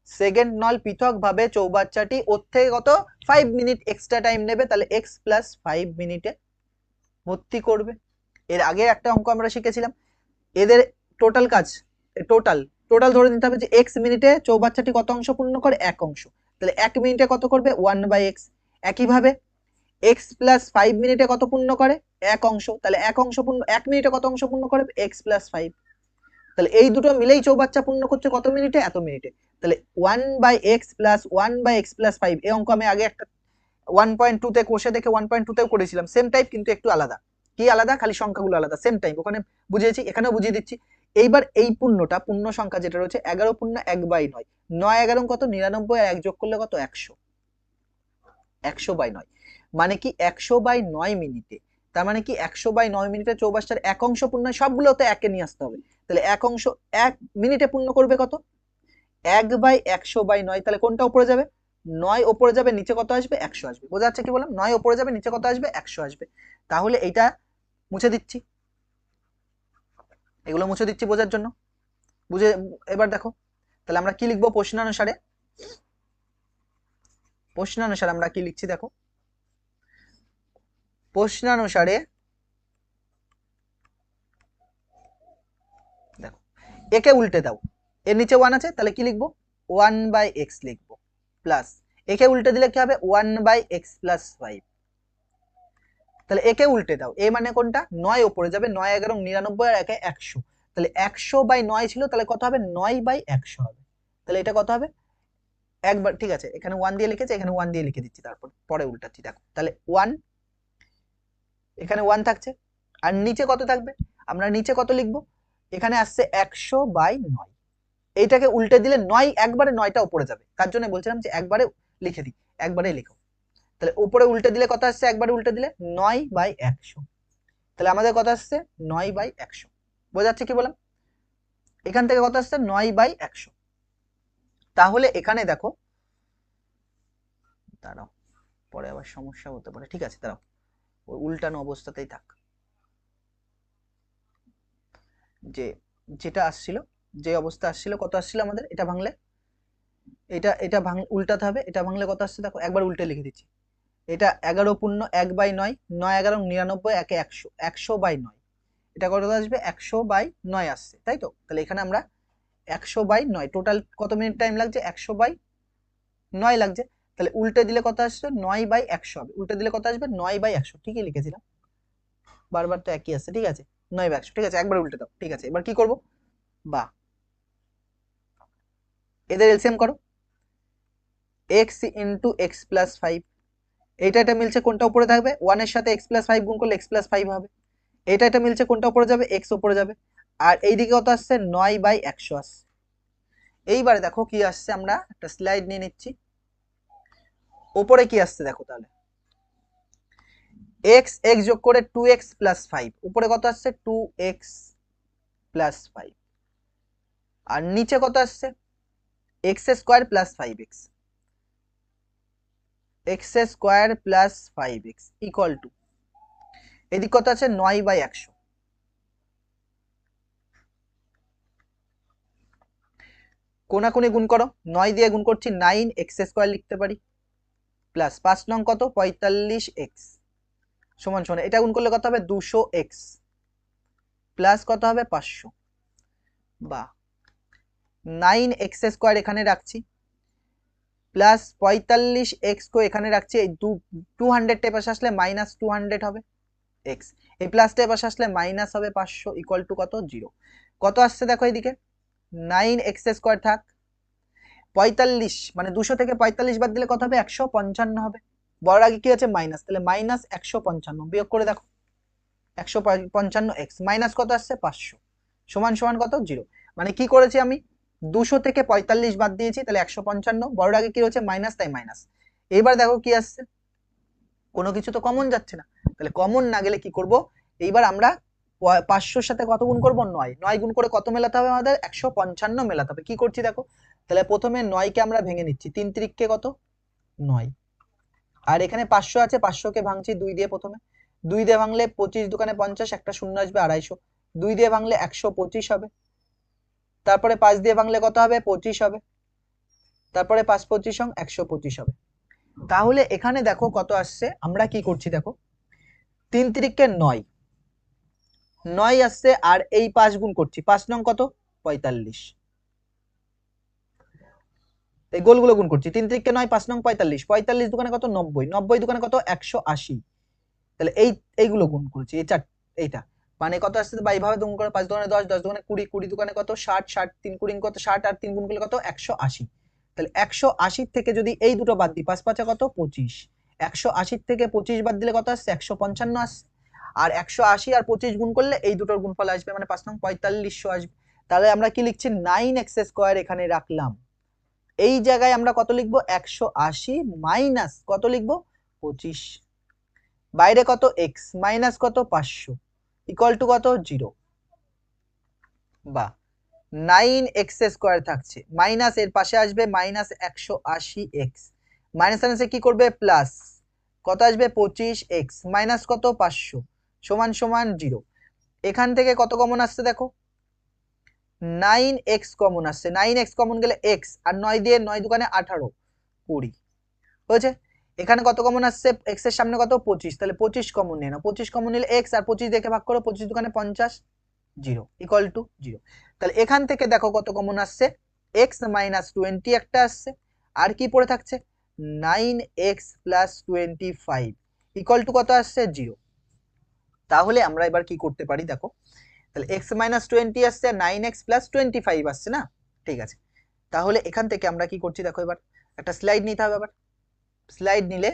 সেকেন্ড নল পৃথকভাবে চৌবাচ্চাটি ওর থেকে কত 5 মিনিট এক্সট্রা টাইম নেবে, তাহলে x প্লাস 5 মিনিটে ভর্তি করবে। এর আগে একটা অঙ্ক আমরা শিখেছিলাম, এদের টোটাল কাজ টোটাল ধরে নিতে হবে যে x মিনিটে চৌবাচ্চাটি কত অংশ পূর্ণ করে? 1 অংশ। তাহলে 1 মিনিটে কত করবে? 1/x। একইভাবে x প্লাস 5 মিনিটে কত পূর্ণ করে? 1 অংশ। তাহলে 1 মিনিটে কত অংশ পূর্ণ করে? x plus 5। তাহলে এই দুটো মিলেই চৌবাচ্চা পূর্ণ করছে কত মিনিটে? এত মিনিটে। তাহলে 1/x প্লাস 1/x প্লাস 5, এই অঙ্ক আমি আগে একটা 1.2 তে কোষে দেখে 1.2 তেও করেছিলাম, সেম টাইপ কিন্তু একটু আলাদা। কি আলাদা? খালি সংখ্যাগুলো আলাদা, সেম টাইপ ওখানে বুঝিয়েছি, এখানেও বুঝিয়ে দিচ্ছি। এইবার এই পূর্ণ সংখ্যা যেটা রয়েছে 11 পূর্ণ 1/9, 9 11 কত? 99, আর 1 যোগ করলে কত? 100। 100/9 মানে কি 100/9 মিনিটে। তার মানে কি 100/9 মিনিটে চৌবাচ্চার 1 অংশ পূর্ণ হয়, সবগুলো তো 1 এ নিয়ে আসতে হবে। তাহলে 1 অংশ 1 মিনিটে পূর্ণ করবে কত? 1/100/9। তাহলে কোনটা উপরে যাবে? 9 উপরে যাবে, নিচে কত আসবে? 100 আসবে। বোঝা যাচ্ছে কি বললাম? 9 উপরে যাবে, নিচে কত আসবে? 100 আসবে। তাহলে এটা মুছে দিচ্ছি, এগুলো মুছে দিচ্ছি বোঝার জন্য। বুঝে এবার দেখো, তাহলে আমরা কি লিখবো প্রশ্নানুসারে আমরা কি লিখছি দেখো। প্রশ্নানুসারে দেখো, একে উল্টে দাও, এর নিচে 1 আছে, তাহলে কি লিখবো? 1/x লিখবো, প্লাস একে উল্টে দিলে কি হবে? 1/x plus 5। তাহলে একে উল্টে দাও, এ মানে কোনটা? 9 উপরে যাবে, 9 11 99 আর 1 100। তাহলে 100/9 ছিল, তাহলে কত হবে? 9/100 হবে। তাহলে এটা কত হবে? একবার ঠিক আছে, এখানে 1 দিয়ে লিখেছি, এখানে 1 দিয়ে লিখে দিচ্ছি, তারপর পরে উল্টাচ্ছি দেখো। তাহলে 1, এখানে 1 থাকছে, আর নিচে কত থাকবে? আমরা নিচে কত লিখবো? এখানে আসছে 100/9, এইটাকে উল্টে দিলে 9 একবারে 9টা উপরে যাবে, তার জন্য বলছিলাম যে একবারে লিখে দিই, একবারে লিখো। তাহলে উপরে উল্টে দিলে কত আসছে? একবারে উল্টে দিলে 9/100। তাহলে আমাদের কত আসছে? 9/100। বোঝা যাচ্ছে কি বললাম? এখান থেকে কত আসছে? 9/100। তাহলে এখানে দেখো, দাঁড়াও পরে আবার সমস্যা হতে পারে, ঠিক আছে দাঁড়াও, ওই উল্টানো অবস্থাতেই থাক। যেটা আসছিল, যে অবস্থা আসছিল, কত আসছিল আমাদের? এটা ভাঙলে এটা উল্টাতে হবে, এটা ভাঙলে কত আসছে দেখো, একবার উল্টে লিখে দিচ্ছি। এটা 11 পূর্ণ 1/9, 9 11 99, 1 100, 100/9। এটা কত আসবে? 100/9 আসছে, তাই তো? তাহলে এখানে আমরা 100/9, টোটাল কত মিনিট টাইম লাগছে? 100/9 লাগছে। তাহলে উল্টে দিলে কত আসছে? 9/100 হবে। উল্টে দিলে কত আসবে? 9/100। ঠিকই লিখেছিলাম, বারবার তো একই আসছে, ঠিক আছে 9/100। ঠিক আছে, একবার উল্টে দাও, ঠিক আছে। এবার কি করব? বা এদের এলসিএম করো, x ইন্টু এক্স প্লাস 5। এটা মিলছে, কোনটা উপরে থাকবে? 1 এর সাথে x প্লাস 5 গুণ করলে x প্লাস 5 হবে। এটা মিলছে, কোনটা উপরে যাবে? x উপরে যাবে। আর এইদিকে কত আসছে? 9/100 আসছে। এইবারে দেখো কি আসছে, আমরা একটা স্লাইড নিয়ে নিচ্ছি। উপরে কি আসছে দেখো, তাহলে x যোগ করে 2x প্লাস 5, উপরে কত আসছে? 2x plus 5। আর নিচে কত আসছে? x square plus 5x, x square plus 5x equal to, এদিক কত আছে? 9/100। কোনাকুনি গুণ করো, 9 দিয়ে গুণ করছি 9x² লিখতে পারি, প্লাস 5 নং কত 45x সমান সমান এটা গুণ করলে কত হবে 200x প্লাস কত হবে 500, বা 9x² এখানে রাখছি, প্লাস 45x কো এখানে রাখছি, এই 200 টের পাশে আসলে -200 হবে x, এই প্লাসটা এর পাশে আসলে মাইনাস হবে 500 ইকুয়াল টু কত 0। কত আসছে দেখো এইদিকে 9x² থাক, 45 মানে 200 থেকে 45 বাদ দিলে কত হবে 155 হবে, বড় আগে কি আছে মাইনাস, তাহলে -155 বিয়োগ করে দেখো 155x মাইনাস কত আসছে 500 সমান সমান কত 0। মানে কি করেছি আমি 200 থেকে 45 বাদ দিয়েছি, তাহলে 155, বড় আগে কি রয়েছে মাইনাস, তাই মাইনাস। এইবার দেখো কি আসছে, কোনো কিছু তো কমন যাচ্ছে না, তাহলে কমন না গেলে কি করব, এইবার আমরা 500-র সাথে কত গুণ করব 9, 9 গুণ করে কত মেলাতে হবে আমাদের 155 মেলাতে হবে। কি করছি দেখো, তাহলে প্রথমে 9 কে আমরা ভেঙে নিচ্ছি, 3 3 কে কত 9, আর এখানে 500 আছে 500 কে ভাঙছি 2 দিয়ে, প্রথমে 2 দিয়ে ভাঙলে 25 দোকানে 50, একটা শূন্য আসবে 250, 2 দিয়ে ভাঙলে 125 হবে, তারপরে 5 দিয়ে ভাঙলে কত হবে 25 হবে, তারপরে 5 25 125 হবে। তাহলে এখানে দেখো কত আসছে, আমরা কি করছি দেখো 3 3 কে 9, 9 আসছে, আর এই 5 গুণ করছি, 5 নং কত 45, এই গোলগুলো গুণ করছি, 3 3 কে 9 5 নং 45, 45 দোকানে কত 90, 90 দোকানে কত 180, তাহলে এইগুলো গুণ করেছি, এইটা মানে কত আসছে বা এইভাবে গুণ করে 5 দোকানে 10, 10 দোকানে 20, 20 দোকানে কত 60, 60 3 কুড়ি কত 60, আর 3 গুণ করলে কত 180, তাহলে 180 থেকে যদি এই দুটো বাদ দিই 5 5 কত 25, 180 থেকে 25 বাদ দিলে কত আসছে 155 আসছে, আর 180 আর 25 গুণ করলে এই দুটোর গুণফল আসবে, মানে 5 নং 4500 আসবে। তাহলে আমরা কি লিখছি 9x² এখানে রাখলাম, এই জায়গায় আমরা কত লিখবো 180 মাইনাস কত লিখবো 25, বাইরে কত x মাইনাস কত 500 ইকুয়াল টু কত 0, বা 9x² থাকছে, মাইনাস এর পাশে আসবে মাইনাস 180x, মাইনাস মাইনাসে কি করবে প্লাস কত আসবে 25x মাইনাস কত 500 সমান সমান 0। এখান থেকে কত কমন আসছে দেখো 9x কমন আসছে, 9x কমন গেলে x, আর 9 দিয়ে 9 দোকানে 18 20 হয়েছে। এখানে কত কমন আসছে x এর সামনে কত 25, তাহলে 25 কমন নিয়ে নাও, 25 কমন নিলে x, আর 25 দেখে ভাগ করো, 25 দোকানে 50 0 ইকুয়াল টু 0। তাহলে এখান থেকে দেখো কত কমন আসছে x মাইনাস 20 একটা আসছে, আর কি পড়ে থাকছে 9x প্লাস 25 ইকুয়াল টু কত আসছে 0। তাহলে আমরা এবার কি করতে পারি দেখো, তাহলে x মাইনাস 20 আসছে, 9x প্লাস 25 আসছে না, ঠিক আছে। তাহলে এখান থেকে আমরা কি করছি দেখো, এবার একটা স্লাইড নিতে হবে, আবার স্লাইড নিলে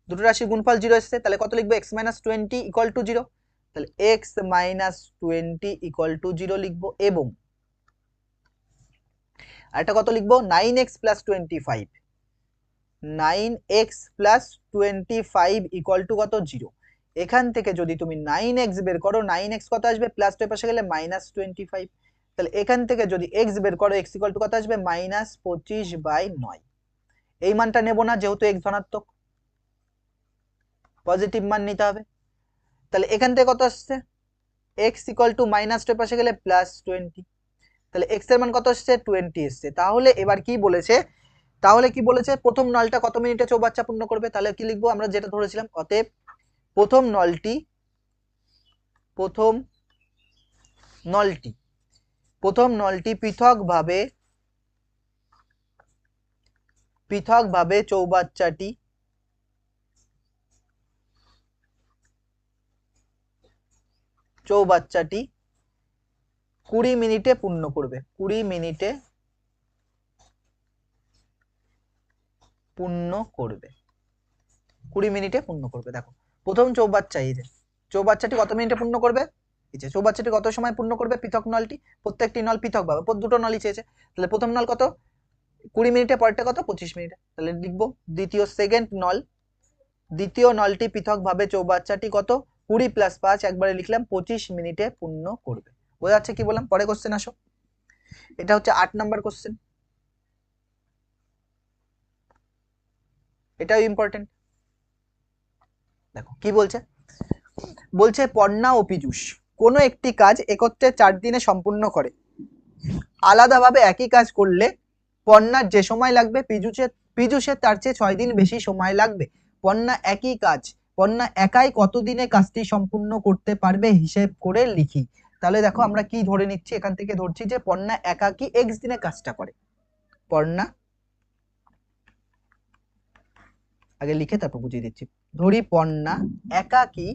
দুটো রাশির গুণফল 0 এসেছে, তাহলে কত লিখবো x মাইনাস 20 ইকুয়াল টু 0, তাহলে x মাইনাস 20 ইকুয়াল টু 0 লিখবো, এবং আরেকটা কত লিখবো 9x plus 25, 9x plus 25 equal to কত 0। এখান থেকে যদি তুমি 9x বের করো, 9x কত আসবে প্লাস টু এর পাশে গেলে মাইনাস 25, তাহলে এখান থেকে যদি x বের করো x ইকুয়াল টু কত আসবে মাইনাস 25/9, এই মানটা নেব না যেহেতু x ধনাত্মক, পজিটিভ মান নিতে হবে। তাহলে এখান থেকে কত আসছে x equal to minus two এর পাশে গেলে প্লাস 20, তাহলে x এর মান কত আসছে 20 এসছে। তাহলে এবার কি বলেছে, প্রথম নলটা কত মিনিটে চৌবাচ্চা পূর্ণ করবে, তাহলে কি লিখবো আমরা যেটা ধরেছিলাম, অতএব প্রথম নলটি পৃথকভাবে চৌবাচ্চাটি 20 মিনিটে পূর্ণ করবে, 20 মিনিটে পূর্ণ করবে, 20 মিনিটে পূর্ণ করবে। দেখো প্রথম চৌবাচ্চা, এই যে চৌবাচ্চাটি কত মিনিটে পূর্ণ করবে, এই যে চৌবাচ্চাটি কত সময় পূর্ণ করবে, পৃথক নলটি, প্রত্যেকটি নল পৃথক ভাবে, দুটো নলই চেয়েছে, তাহলে প্রথম নল কত 20 মিনিটে, পরেরটা কত 25 মিনিটে, তাহলে লিখবো দ্বিতীয় নলটি পৃথক ভাবে চৌবাচ্চাটি কত 20 প্লাস 5 একবারে লিখলাম 25 মিনিটে পূর্ণ করবে। বোঝা যাচ্ছে কি বললাম, পরে কোশ্চেন আসো, এটা হচ্ছে 8 নাম্বার কোশ্চেন, এটাও ইম্পর্টেন্ট। দেখো কি বলছে পর্ণা ও পীযূষ কোনো একটি কাজ একত্রে 4 দিনে সম্পূর্ণ করে, আলাদাভাবে একই কাজ করলে পর্ণার যে সময় লাগবে পীযূষের তার চেয়ে 6 দিন বেশি সময় লাগবে। পর্ণা একই কাজ, পর্ণা একাই কতদিনে কাজটি সম্পূর্ণ করতে পারবে হিসেব করে লিখি। তাহলে দেখো আমরা কি ধরে নিচ্ছি, এখান থেকে ধরছি যে পর্ণা একাকি এক্স দিনে কাজটা করে। পর্ণা, আগে লিখে তারপর বুঝিয়ে দিচ্ছি। ধরি পর্ণা একাকি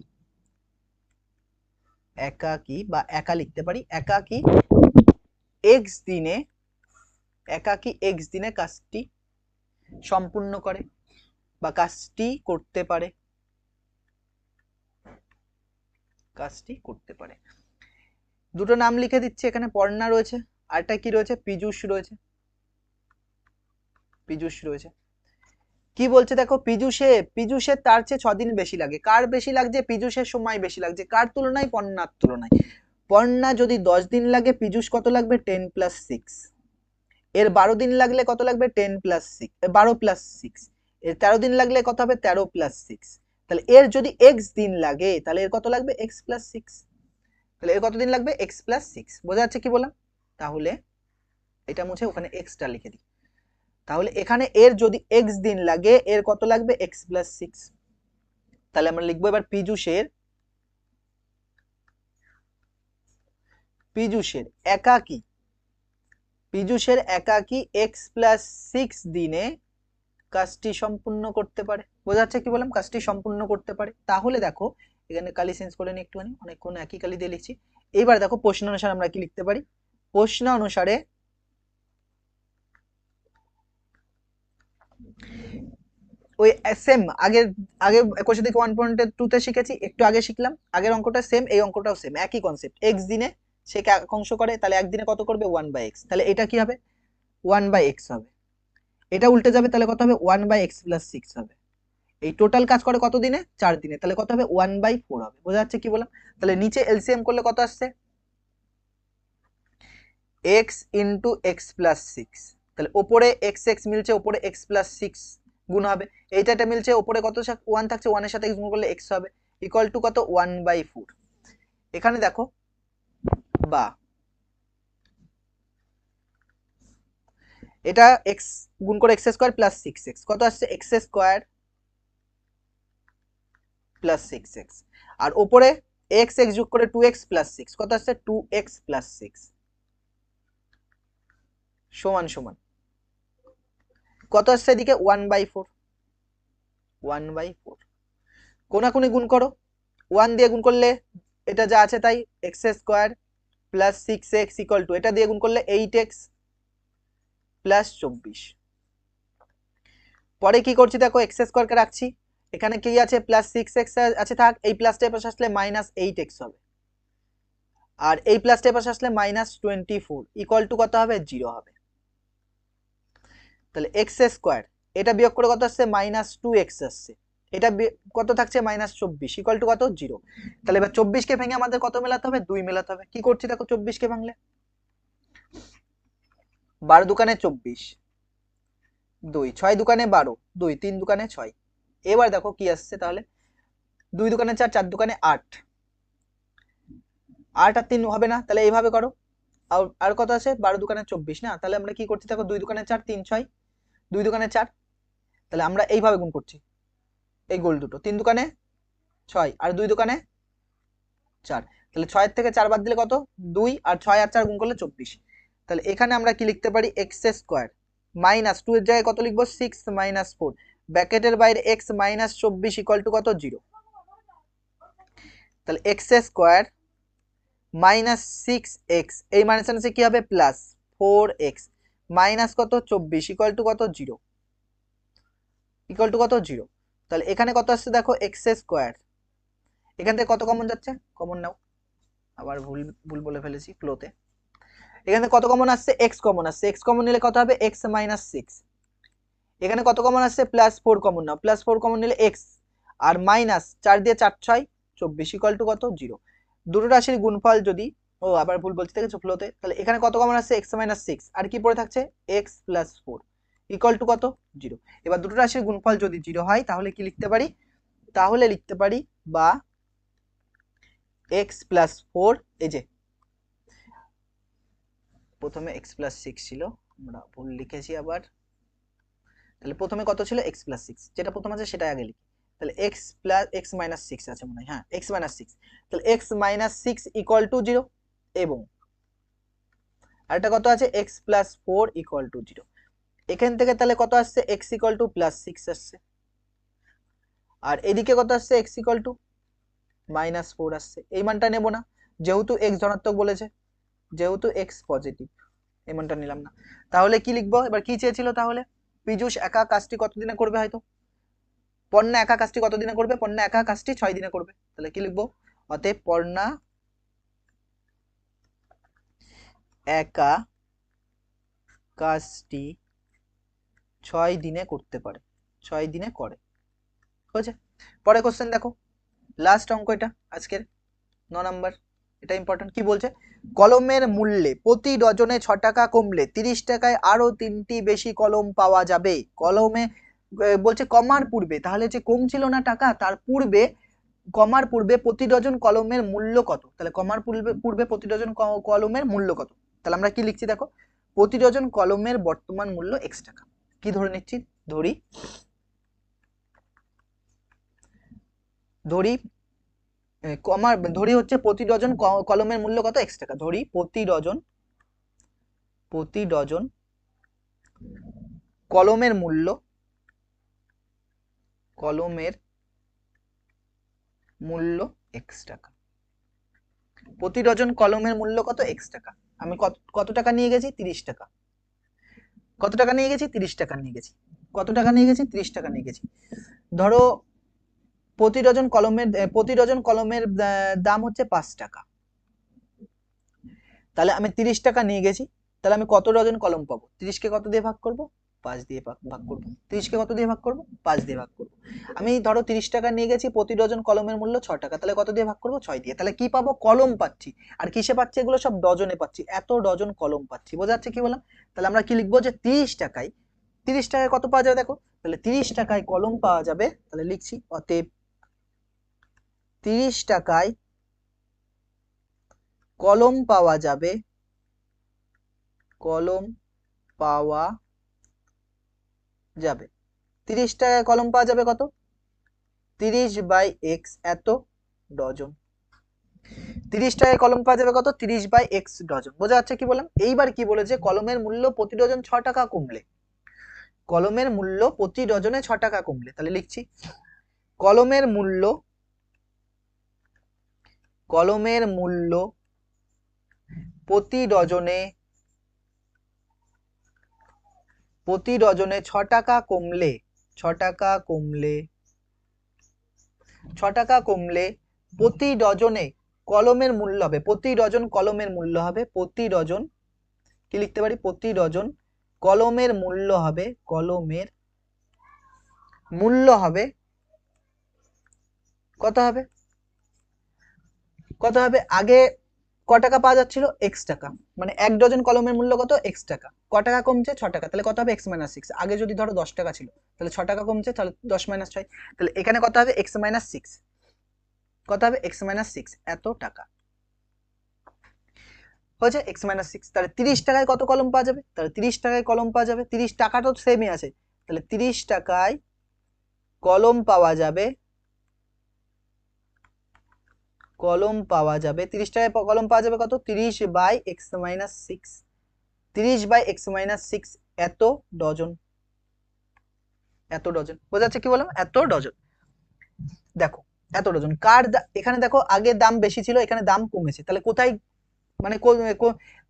বা একা লিখতে পারি, একাকি এক্স দিনে কাজটি সম্পূর্ণ করে বা কাজটি করতে পারে। দুটো নাম লিখে দিচ্ছি, এখানে পর্ণা রয়েছে, আরটা কি রয়েছে, পীযূষ রয়েছে। কি বলছে দেখো, পীযূষের তার চেয়ে 6 দিন বেশি লাগে। কার বেশি লাগছে? পীযূষের সময় বেশি লাগছে। কার তুলনায়? পর্ণার তুলনায়। পর্ণা যদি 10 দিন লাগে, পীযূষ কত লাগবে? 10 + 6। এর 12 দিন লাগলে কত লাগবে? 10 + 6, 12 + 6। এর 13 দিন লাগলে কত হবে? 13 + 6। তাহলে এর যদি x দিন লাগে তাহলে এর কত লাগবে? x + 6। তাহলে এর কত দিন লাগবে? x + 6। বোঝা যাচ্ছে কি বললাম? তাহলে এটা মুছে ওখানে x টা লিখে দিই। তাহলে এখানে এর যদি x দিন লাগে, এর কত লাগবে? x + 6। তাহলে আমরা লিখবো এবার পীযূষের একাকি x + 6 দিনে কাজটি সম্পূর্ণ করতে পারে। বোঝা যাচ্ছে কি বললাম? কাজটি সম্পূর্ণ করতে পারে। তাহলে দেখো এখানে কালি চেঞ্জ করে নিই একটুখানি, অনেকক্ষণ একই কালি দিয়ে লিখছি। এইবার দেখো প্রশ্ন অনুসারে আমরা কি লিখতে পারি। প্রশ্ন অনুসারে ওই সেম আগে কোশ্চেন থেকে 1.2 তে শিখেছি, একটু আগে শিখলাম, আগের অঙ্কটা সেম, এই অঙ্কটাও সেম, একই কনসেপ্ট। এক্স দিনে সে এক অংশ করে, তাহলে একদিনে কত করবে? 1/x। তাহলে এটা কি হবে? 1/x হবে। এটা উল্টে যাবে, তাহলে কত হবে? 1/x + 6 হবে। এই টোটাল কাজ করে কত দিনে? 4 দিনে। তাহলে কত হবে? 1/4 হবে। বোঝা যাচ্ছে কি বললাম? তাহলে নিচে এলসিএম করলে কত আসছে? x × x + 6। তাহলে ওপরে x মিলছে, ওপরে x + 6 গুণ হবে। এইটা মিলছে, ওপরে কত 1 থাকছে, 1 এর সাথে x গুণ করলে x হবে, ইকুয়াল টু কত? 1/4। এখানে দেখো, বা এটা x গুণ করে x² + 6x, কত আসছে? x² + 6x। আর ওপরে x যোগ করে 2x + 6, কত আসছে? 2x + 6 সমান সমান কত আসছে এদিকে? 1/4। কোনাকুনি গুণ করো, 1 দিয়ে গুণ করলে এটা যা আছে তাই, x² + 6x ইকুয়াল টু এটা দিয়ে গুণ করলে 8x + 24। পরে কি করছি দেখো, x² কে রাখছি, এখানে কি আছে? +6x আছে, থাক। এই প্লাসটা এর পাশে আসলে -8x হবে, আর এই প্লাসটা এর পাশে আসলে -24 ইকুয়াল টু কত হবে? 0 হবে। তাহলে x² এটা বিয়োগ করে কত আসছে? -2x আসছে। এটা কত থাকছে? -24 ইকুয়াল টু কত? 0। তাহলে এবার 24 কে ভেঙে আমাদের কত মেলাতে হবে? 2 মেলাতে হবে। কি করছি দেখো, 24 কে ভাঙলে 12 দুকানে 24, 2 6 দুকানে 12, 2 3 দুকানে 6। এবার দেখো কি আসছে, তাহলে 2 দুকানে 4, 4 দুকানে 8, 8 আর 3 হবে না, তাহলে এইভাবে করো। আর কত আছে? 12 দুকানে 24 না? তাহলে আমরা কি করছি দেখো, 2 দুকানে 4, 3 6, 2 দুকানে 4। তাহলে আমরা এইভাবে গুণ করছি, এই গোল দুটো, 3 দুকানে 6 আর 2 দুকানে 4। তাহলে 6 এর থেকে 4 বাদ দিলে কত? 2, আর 6 আর 4 গুণ করলে 24। তাহলে এখানে আমরা কি লিখতে পারি? x² -2 এর জায়গায় কত লিখবো? 6 - 4, ব্র্যাকেটের বাইরে x -24 ইকুয়াল টু কত? 0। তাহলে x² -6x, এই মাইনাস আছে কি হবে? প্লাস 4x মাইনাস কত? 24 ইকুয়াল টু কত? 0 ইকুয়াল টু কত? 0। তাহলে এখানে কত আসছে দেখো, x²। এখান থেকে কত কমন যাচ্ছে? কমন নাও, আবার ভুল বলে ফেলেছি ফ্লোতে। এখানে কত কমন আসছে? x কমন আসছে। x কমন নিলে কত হবে? x - 6। এখানে কত কমন আসছে? +4 কমন নাও। +4 কমন নিলে x, আর মাইনাস 4 দিয়ে 4 6 24 ইকুয়াল টু কত? 0। দুটো রাশির গুণফল যদি, আবার ভুল বলতে দেখেছো ফ্লোতে। তাহলে এখানে কত কমন আসছে? x - 6, আর কি পড়ে থাকছে? x + 4 ইকুয়াল টু কত? 0। এবার দুটো রাশির গুণফল যদি 0 হয় তাহলে কি লিখতে পারি? তাহলে লিখতে পারি বা x + 4, এই যে প্রথমে x প্লাস সিক্স ছিল, আমরা ভুল লিখেছি আবার। তাহলে প্রথমে কত ছিল x প্লাস সিক্স, যেটা প্রথম আছে সেটা আগে লিখি। তাহলে x plus x minus six আছে মনে হয়, হ্যাঁ x মাইনাস সিক্স। তাহলে x minus six equal to zero, এবং আরেকটা কত আছে x plus four equal to zero. এখান থেকে তাহলে কত আসছে, x equal to plus six আসছে, আর এদিকে কত আসছে, x equal to minus four আসছে। এই মানটা নেব না, যেহেতু x ধনাত্মক বলেছে, যেহেতু x পজিটিভ, এই মানটা নিলাম না। তাহলে কি লিখবো এবার, কি চেয়েছিল তাহলে, পীযূষ একা কাজটি কতদিনে করবে, হয়তো পর্ণা একা কাজটি কতদিনে করবে, পর্ণা একা কাজটি 6 দিনে করবে। তাহলে কি লিখবো, অতএব পর্ণা একা কাজটি 6 দিনে করতে পারে, 6 দিনে করে। বুঝছে? পরে কোশ্চেন দেখো, লাস্ট অঙ্ক এটা আজকের 9 নাম্বার, এটা ইম্পর্টেন্ট। কি বলছে, কলমের মূল্যে প্রতি ডজনে 6 টাকা কমলে 30 টাকায় আরো 3টি বেশি কলম পাওয়া যাবে। কলমে বলছে কমার পূর্বে, তাহলে যে কম ছিল না টাকা, তার পূর্বে, কমার পূর্বে প্রতি ডজন কলমের মূল্য কত। তাহলে কমার পূর্বে প্রতি ডজন কলমের মূল্য কত। তাহলে আমরা কি লিখছি দেখো, প্রতি ডজন কলমের বর্তমান মূল্য x টাকা। কি ধরে নিচ্ছি, ধরি ধরি কমার ধরি হচ্ছে প্রতি ডজন কলমের মূল্য কত, x টাকা। ধরি প্রতি ডজন কলমের মূল্য, কলমের মূল্য x টাকা। প্রতি ডজন কলমের মূল্য কত, x টাকা। আমি কত টাকা নিয়ে গেছি, 30 টাকা। কত টাকা নিয়ে গেছি, 30 টাকা নিয়ে গেছি। কত টাকা নিয়ে গেছি, 30 টাকা নিয়ে গেছি। ধরো প্রতি ডজন কলমের দাম হচ্ছে 5 টাকা। তাহলে আমি 30 টাকা নিয়ে গেছি, তাহলে আমি কত ডজন কলম পাবো, 30 কে কত দিয়ে ভাগ করব, 5 দিয়ে ভাগ করব। 30 কে কত দিয়ে ভাগ করব, 5 দিয়ে ভাগ করব। আমি ধরো 30 টাকা নিয়ে গেছি, প্রতি ডজন কলমের মূল্য 6 টাকা, তাহলে কত দিয়ে ভাগ করব, 6 দিয়ে। তাহলে কি পাবো, কলম পাচ্ছি। আর কিসে পাচ্ছি, এগুলো সব ডজনে পাচ্ছি, এত ডজন কলম পাচ্ছি। বোঝা যাচ্ছে কি বললাম। তাহলে আমরা কি লিখবো, যে 30 টাকায় কত পাওয়া যাবে দেখো, তাহলে 30 টাকায় কলম পাওয়া যাবে। তাহলে লিখছি, অতএব 30 টাকায় কলম পাওয়া যাবে, কলম পাওয়া যাবে। 30 টাকায় কলম পাওয়া যাবে কত, 30 বাই x এত ডজন। 30 টাকায় কলম পাওয়া যাবে কত, 30 বাই x ডজন। বোঝা যাচ্ছে কি বললাম। এইবার কি বলেছে, কলমের মূল্য প্রতি ডজন 6 টাকা কমলে, কলমের মূল্য প্রতি ডজনে 6 টাকা কমলে। তাহলে লিখছি, কলমের মূল্য প্রতি ডজনে 6 টাকা কমলে, 6 টাকা কমলে প্রতি ডজনে কলমের মূল্য হবে, প্রতি ডজন কলমের মূল্য হবে, প্রতি ডজন কি লিখতে পারি, প্রতি ডজন কলমের মূল্য হবে, কলমের মূল্য হবে কত হবে, কত হবে, আগে ক টাকা পাওয়া যাচ্ছিল, x টাকা। মানে এক ডজন কলমের মূল্য কত, x টাকা। ক টাকা কমছে, 6 টাকা। তাহলে কত হবে, x মাইনাস সিক্স। আগে যদি ধরো 10 টাকা ছিল, তাহলে 6 টাকা কমছে, তাহলে 10 মাইনাস 6। তাহলে এখানে কত হবে, x মাইনাস সিক্স। কত হবে, x মাইনাস সিক্স, এত টাকা হয়েছে, x মাইনাস সিক্স। তাহলে 30 টাকায় কত কলম পাওয়া যাবে, তাহলে 30 টাকায় কলম পাওয়া যাবে, 30 টাকা তো সেমই আছে। তাহলে 30 টাকায় কলম পাওয়া যাবে, 30 টাকায় কলম পাওয়া যাবে কত, 30 by x minus six. 30 by x minus six এত ডজন, এত ডজন। বোঝা যাচ্ছে কি বললাম, এত ডজন। দেখো এত ডজন কার এখানে দেখো, আগে দাম বেশি ছিল, এখানে দাম কমেছে। তাহলে কোথায়, মানে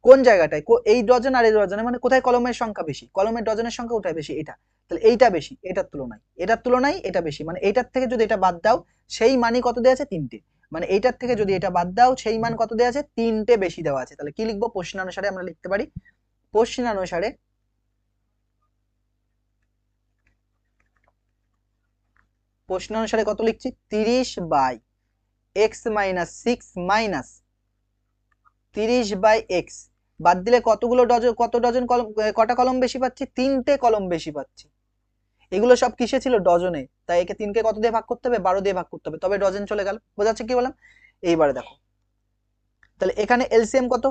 কোন জায়গাটায়, এই ডজন আর এই ডজনে, মানে কোথায় কলমের সংখ্যা বেশি, কলমের ডজনের সংখ্যা কোথায় বেশি, এটা। তাহলে এইটা বেশি, এটার তুলনায় এটা বেশি। মানে এইটার থেকে যদি এটা বাদ দাও, সেই মানই কত দেওয়া আছে, 3টে। মানে এইটার থেকে যদি এটা বাদ দাও, সেই মান কত দেওয়া আছে, 3টে বেশি দেওয়া আছে। তাহলে কি লিখবো, প্রশ্নানুসারে আমরা লিখতে পারি, প্রশ্নানুসারে কত লিখছি, 30 by x minus six minus 30 by x বাদ দিলে কতগুলো ডজন, কত ডজন কলম, কটা কলম বেশি পাচ্ছি, 3টে কলম বেশি পাচ্ছি। এগুলো সব কিসে ছিল, ডজনে। তাই একে 3কে কত দিয়ে ভাগ করতে হবে, 12 দিয়ে ভাগ করতে হবে, তবে ডজন চলে গেল। বোঝা যাচ্ছে কি বললাম। এইবারে দেখো, তাহলে এখানে এলসিএম কত,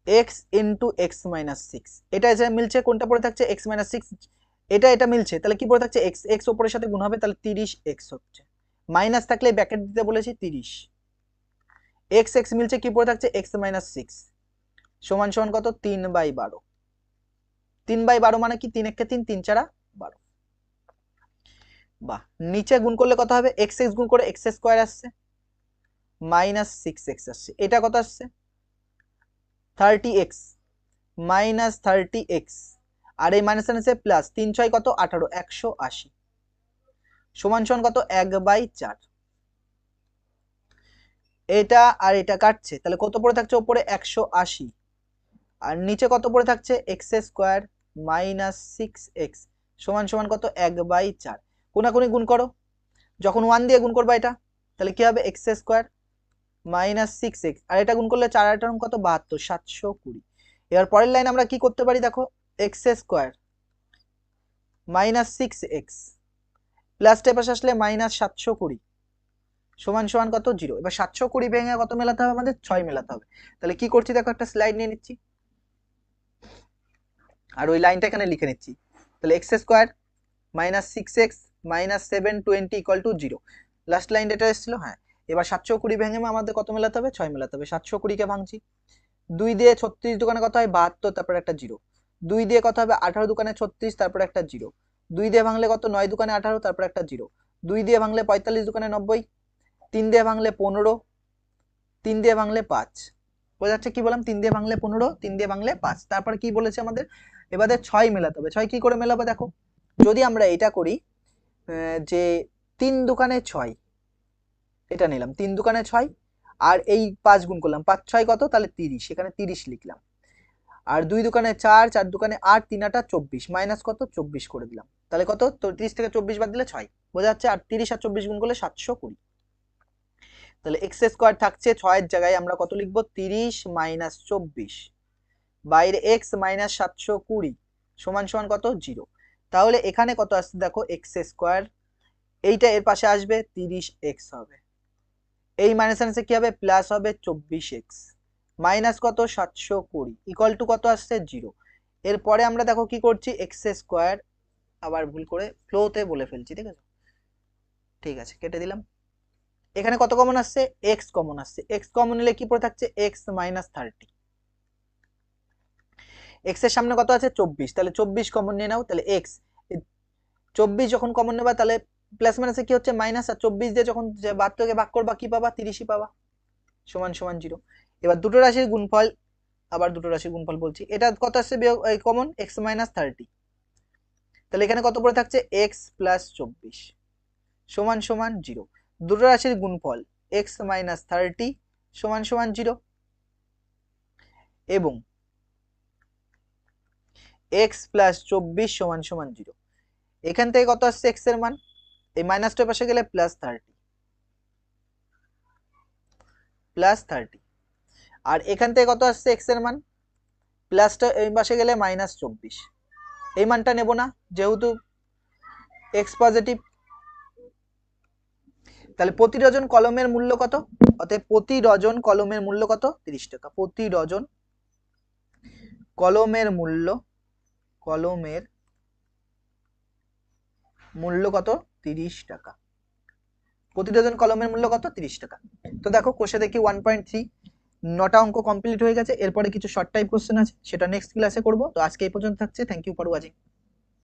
x into x minus six, এটা যে মিলছে, কোনটা পড়ে থাকছে এক্স মাইনাস সিক্স, এটা মিলছে, তাহলে কি পড়ে থাকছে এক্স, এক্স ওপরের সাথে গুণ হবে, তাহলে 30 এক্স হচ্ছে, মাইনাস থাকলে ব্র্যাকেট দিতে বলেছি 30, এক্স এক্স মিলছে, কি পড়ে থাকছে এক্স মাইনাস সিক্স, সমান সমান কত 3/12, 3/12 মানে কি 3 একে 3, 3 4 12, বাহ। নিচে গুণ করলে কত হবে, এক্স এক্স গুণ করে এক্স স্কোয়ার আসছে, মাইনাস 6x আসছে, এটা কত আসছে 30x, মাইনাস 30x, আর এই মাইনাস আছে প্লাস, 3 6 কত 18, 180, সমান সমান কত 1/4, এটা আর এটা কাটছে, তাহলে কত পড়ে থাকছে উপরে 180, আর নিচে কত পড়ে থাকছে এক্স স্কোয়ার মাইনাস 6x, সমান সমান কত 1/4, কোনাকুনি গুণ করো, যখন 1 দিয়ে গুণ করবা এটা, তাহলে কি হবে এক্স স্কোয়ার মাইনাস 6x, আর এটা গুণ করলে 4 8 কত 72, 720। এবার পরের লাইন আমরা কি করতে পারি দেখো, x square minus 6x plus টেপ আসলে মাইনাস 720, সমান সমান কত 0। এবার 720 ভেঙে কত মেলাতে হবে, আমাদের 6 মেলাতে হবে। তাহলে কি করছি দেখো, একটা স্লাইড নিয়ে নিচ্ছি আর ওই লাইনটা এখানে লিখে নিচ্ছি, তাহলে x square minus 6x minus 720 equal to 0, last line এটা এসেছিল। হ্যাঁ, এবার 720 ভেঙে আমাদের কত মেলাতে হবে, 6 মেলাতে হবে। 720 কে ভাঙছি, 2 দিয়ে 36 দোকানে কত হয় 72, তারপর একটা 0, 2 দিয়ে কত হবে 18 দোকানে 36, তারপর একটা 0, 2 দিয়ে ভাঙলে কত 9 দোকানে 18, তারপর একটা 0, 2 দিয়ে ভাঙলে 45 দোকানে 90, 3 দিয়ে ভাঙলে 15, 3 দিয়ে ভাঙলে 5, বোঝা যাচ্ছে কি বললাম, 3 দিয়ে ভাঙলে 15, 3 দিয়ে ভাঙলে 5, তারপর কি বলেছে আমাদের এবারে 6 মেলাতে হবে। 6 কি করে মেলাবো দেখো, যদি আমরা এটা করি যে 3 দোকানে 6, এটা নিলাম 3 দোকানে 6, আর এই 5 গুণ করলাম, 5 6 কত, তাহলে 30, এখানে 30 লিখলাম, আর 2 দোকানে 4, 4 দোকানে 8, 3 8 24, মাইনাস কত 24 করে দিলাম, তাহলে কত 30 থেকে 24 বাদ দিলে 6, বোঝা যাচ্ছে। আর 30 আর 24 গুণ করলে 720, তাহলে এক্স স্কোয়ার থাকছে 6 এর জায়গায় আমরা কত লিখবো 30 মাইনাস 24, বাইরে এক্স মাইনাস 720, সমান সমান কত 0। তাহলে এখানে কত আসছে দেখো এক্স স্কোয়ার, এইটা এর পাশে আসবে 30x হবে, এই মাইনাস আনসে কি হবে প্লাস হবে 24x, মাইনাস কত 720 ইকুয়াল টু কত আসছে 0। এরপরে আমরা দেখো কি করছি এক্স স্কোয়ার, আবার ভুল করে ফ্লোতে বলে ফেলছি, ঠিক আছে, ঠিক আছে কেটে দিলাম। এখানে কত কমন আসছে এক্স কমন আসছে, এক্স কমন নিলে কি পড়ে থাকছে এক্স মাইনাস 30, এক্স এর সামনে কত আছে 24, তাহলে 24 কমন নিয়ে নাও, তাহলে এক্স 24 যখন কমন নেবা তাহলে প্লাস মাইনাসে কি হচ্ছে মাইনাস, আর 24 দিয়ে যখন 72 কে ভাগ করবা কি পাবা 30ই পাবা, সমান সমান 0। এবার দুটো রাশির গুণফল, আবার দুটো রাশির গুণফল বলছি, এটা কত আসছে কমন এক্স মাইনাস 30, তাহলে এখানে কত পড়ে থাকছে এক্স প্লাস 24 সমান সমান 0। দুটো রাশির গুণফল এক্স মাইনাস 30 সমান সমান 0, এবং এক্স প্লাস 24 সমান সমান 0। এখান থেকে কত আসছে এক্স এর মান, এই মাইনাসটার পাশে গেলে প্লাস 30, আর এখান থেকে কত আসছে এক্স এর মান, প্লাসটা এই পাশে গেলে মাইনাস 24, এই মানটা নেব না যেহেতু এক্স পজিটিভ। তাহলে প্রতি ডজন কলমের মূল্য কত, অতএব প্রতি ডজন কলমের মূল্য কত 30 টাকা, প্রতি ডজন কলমের মূল্য কত 30 টাকা, প্রতি ডজন কলমের মূল্য কত 30 টাকা। তো দেখো কোষে দেখি 1.3, 9টা অঙ্ক কমপ্লিট হয়ে গেছে। এরপরে কিছু শর্ট টাইপ কোশ্চেন আছে, সেটা নেক্সট ক্লাসে করব। তো আজকে এই পর্যন্ত থাকছে, থ্যাংক ইউ ফর ওয়াচিং।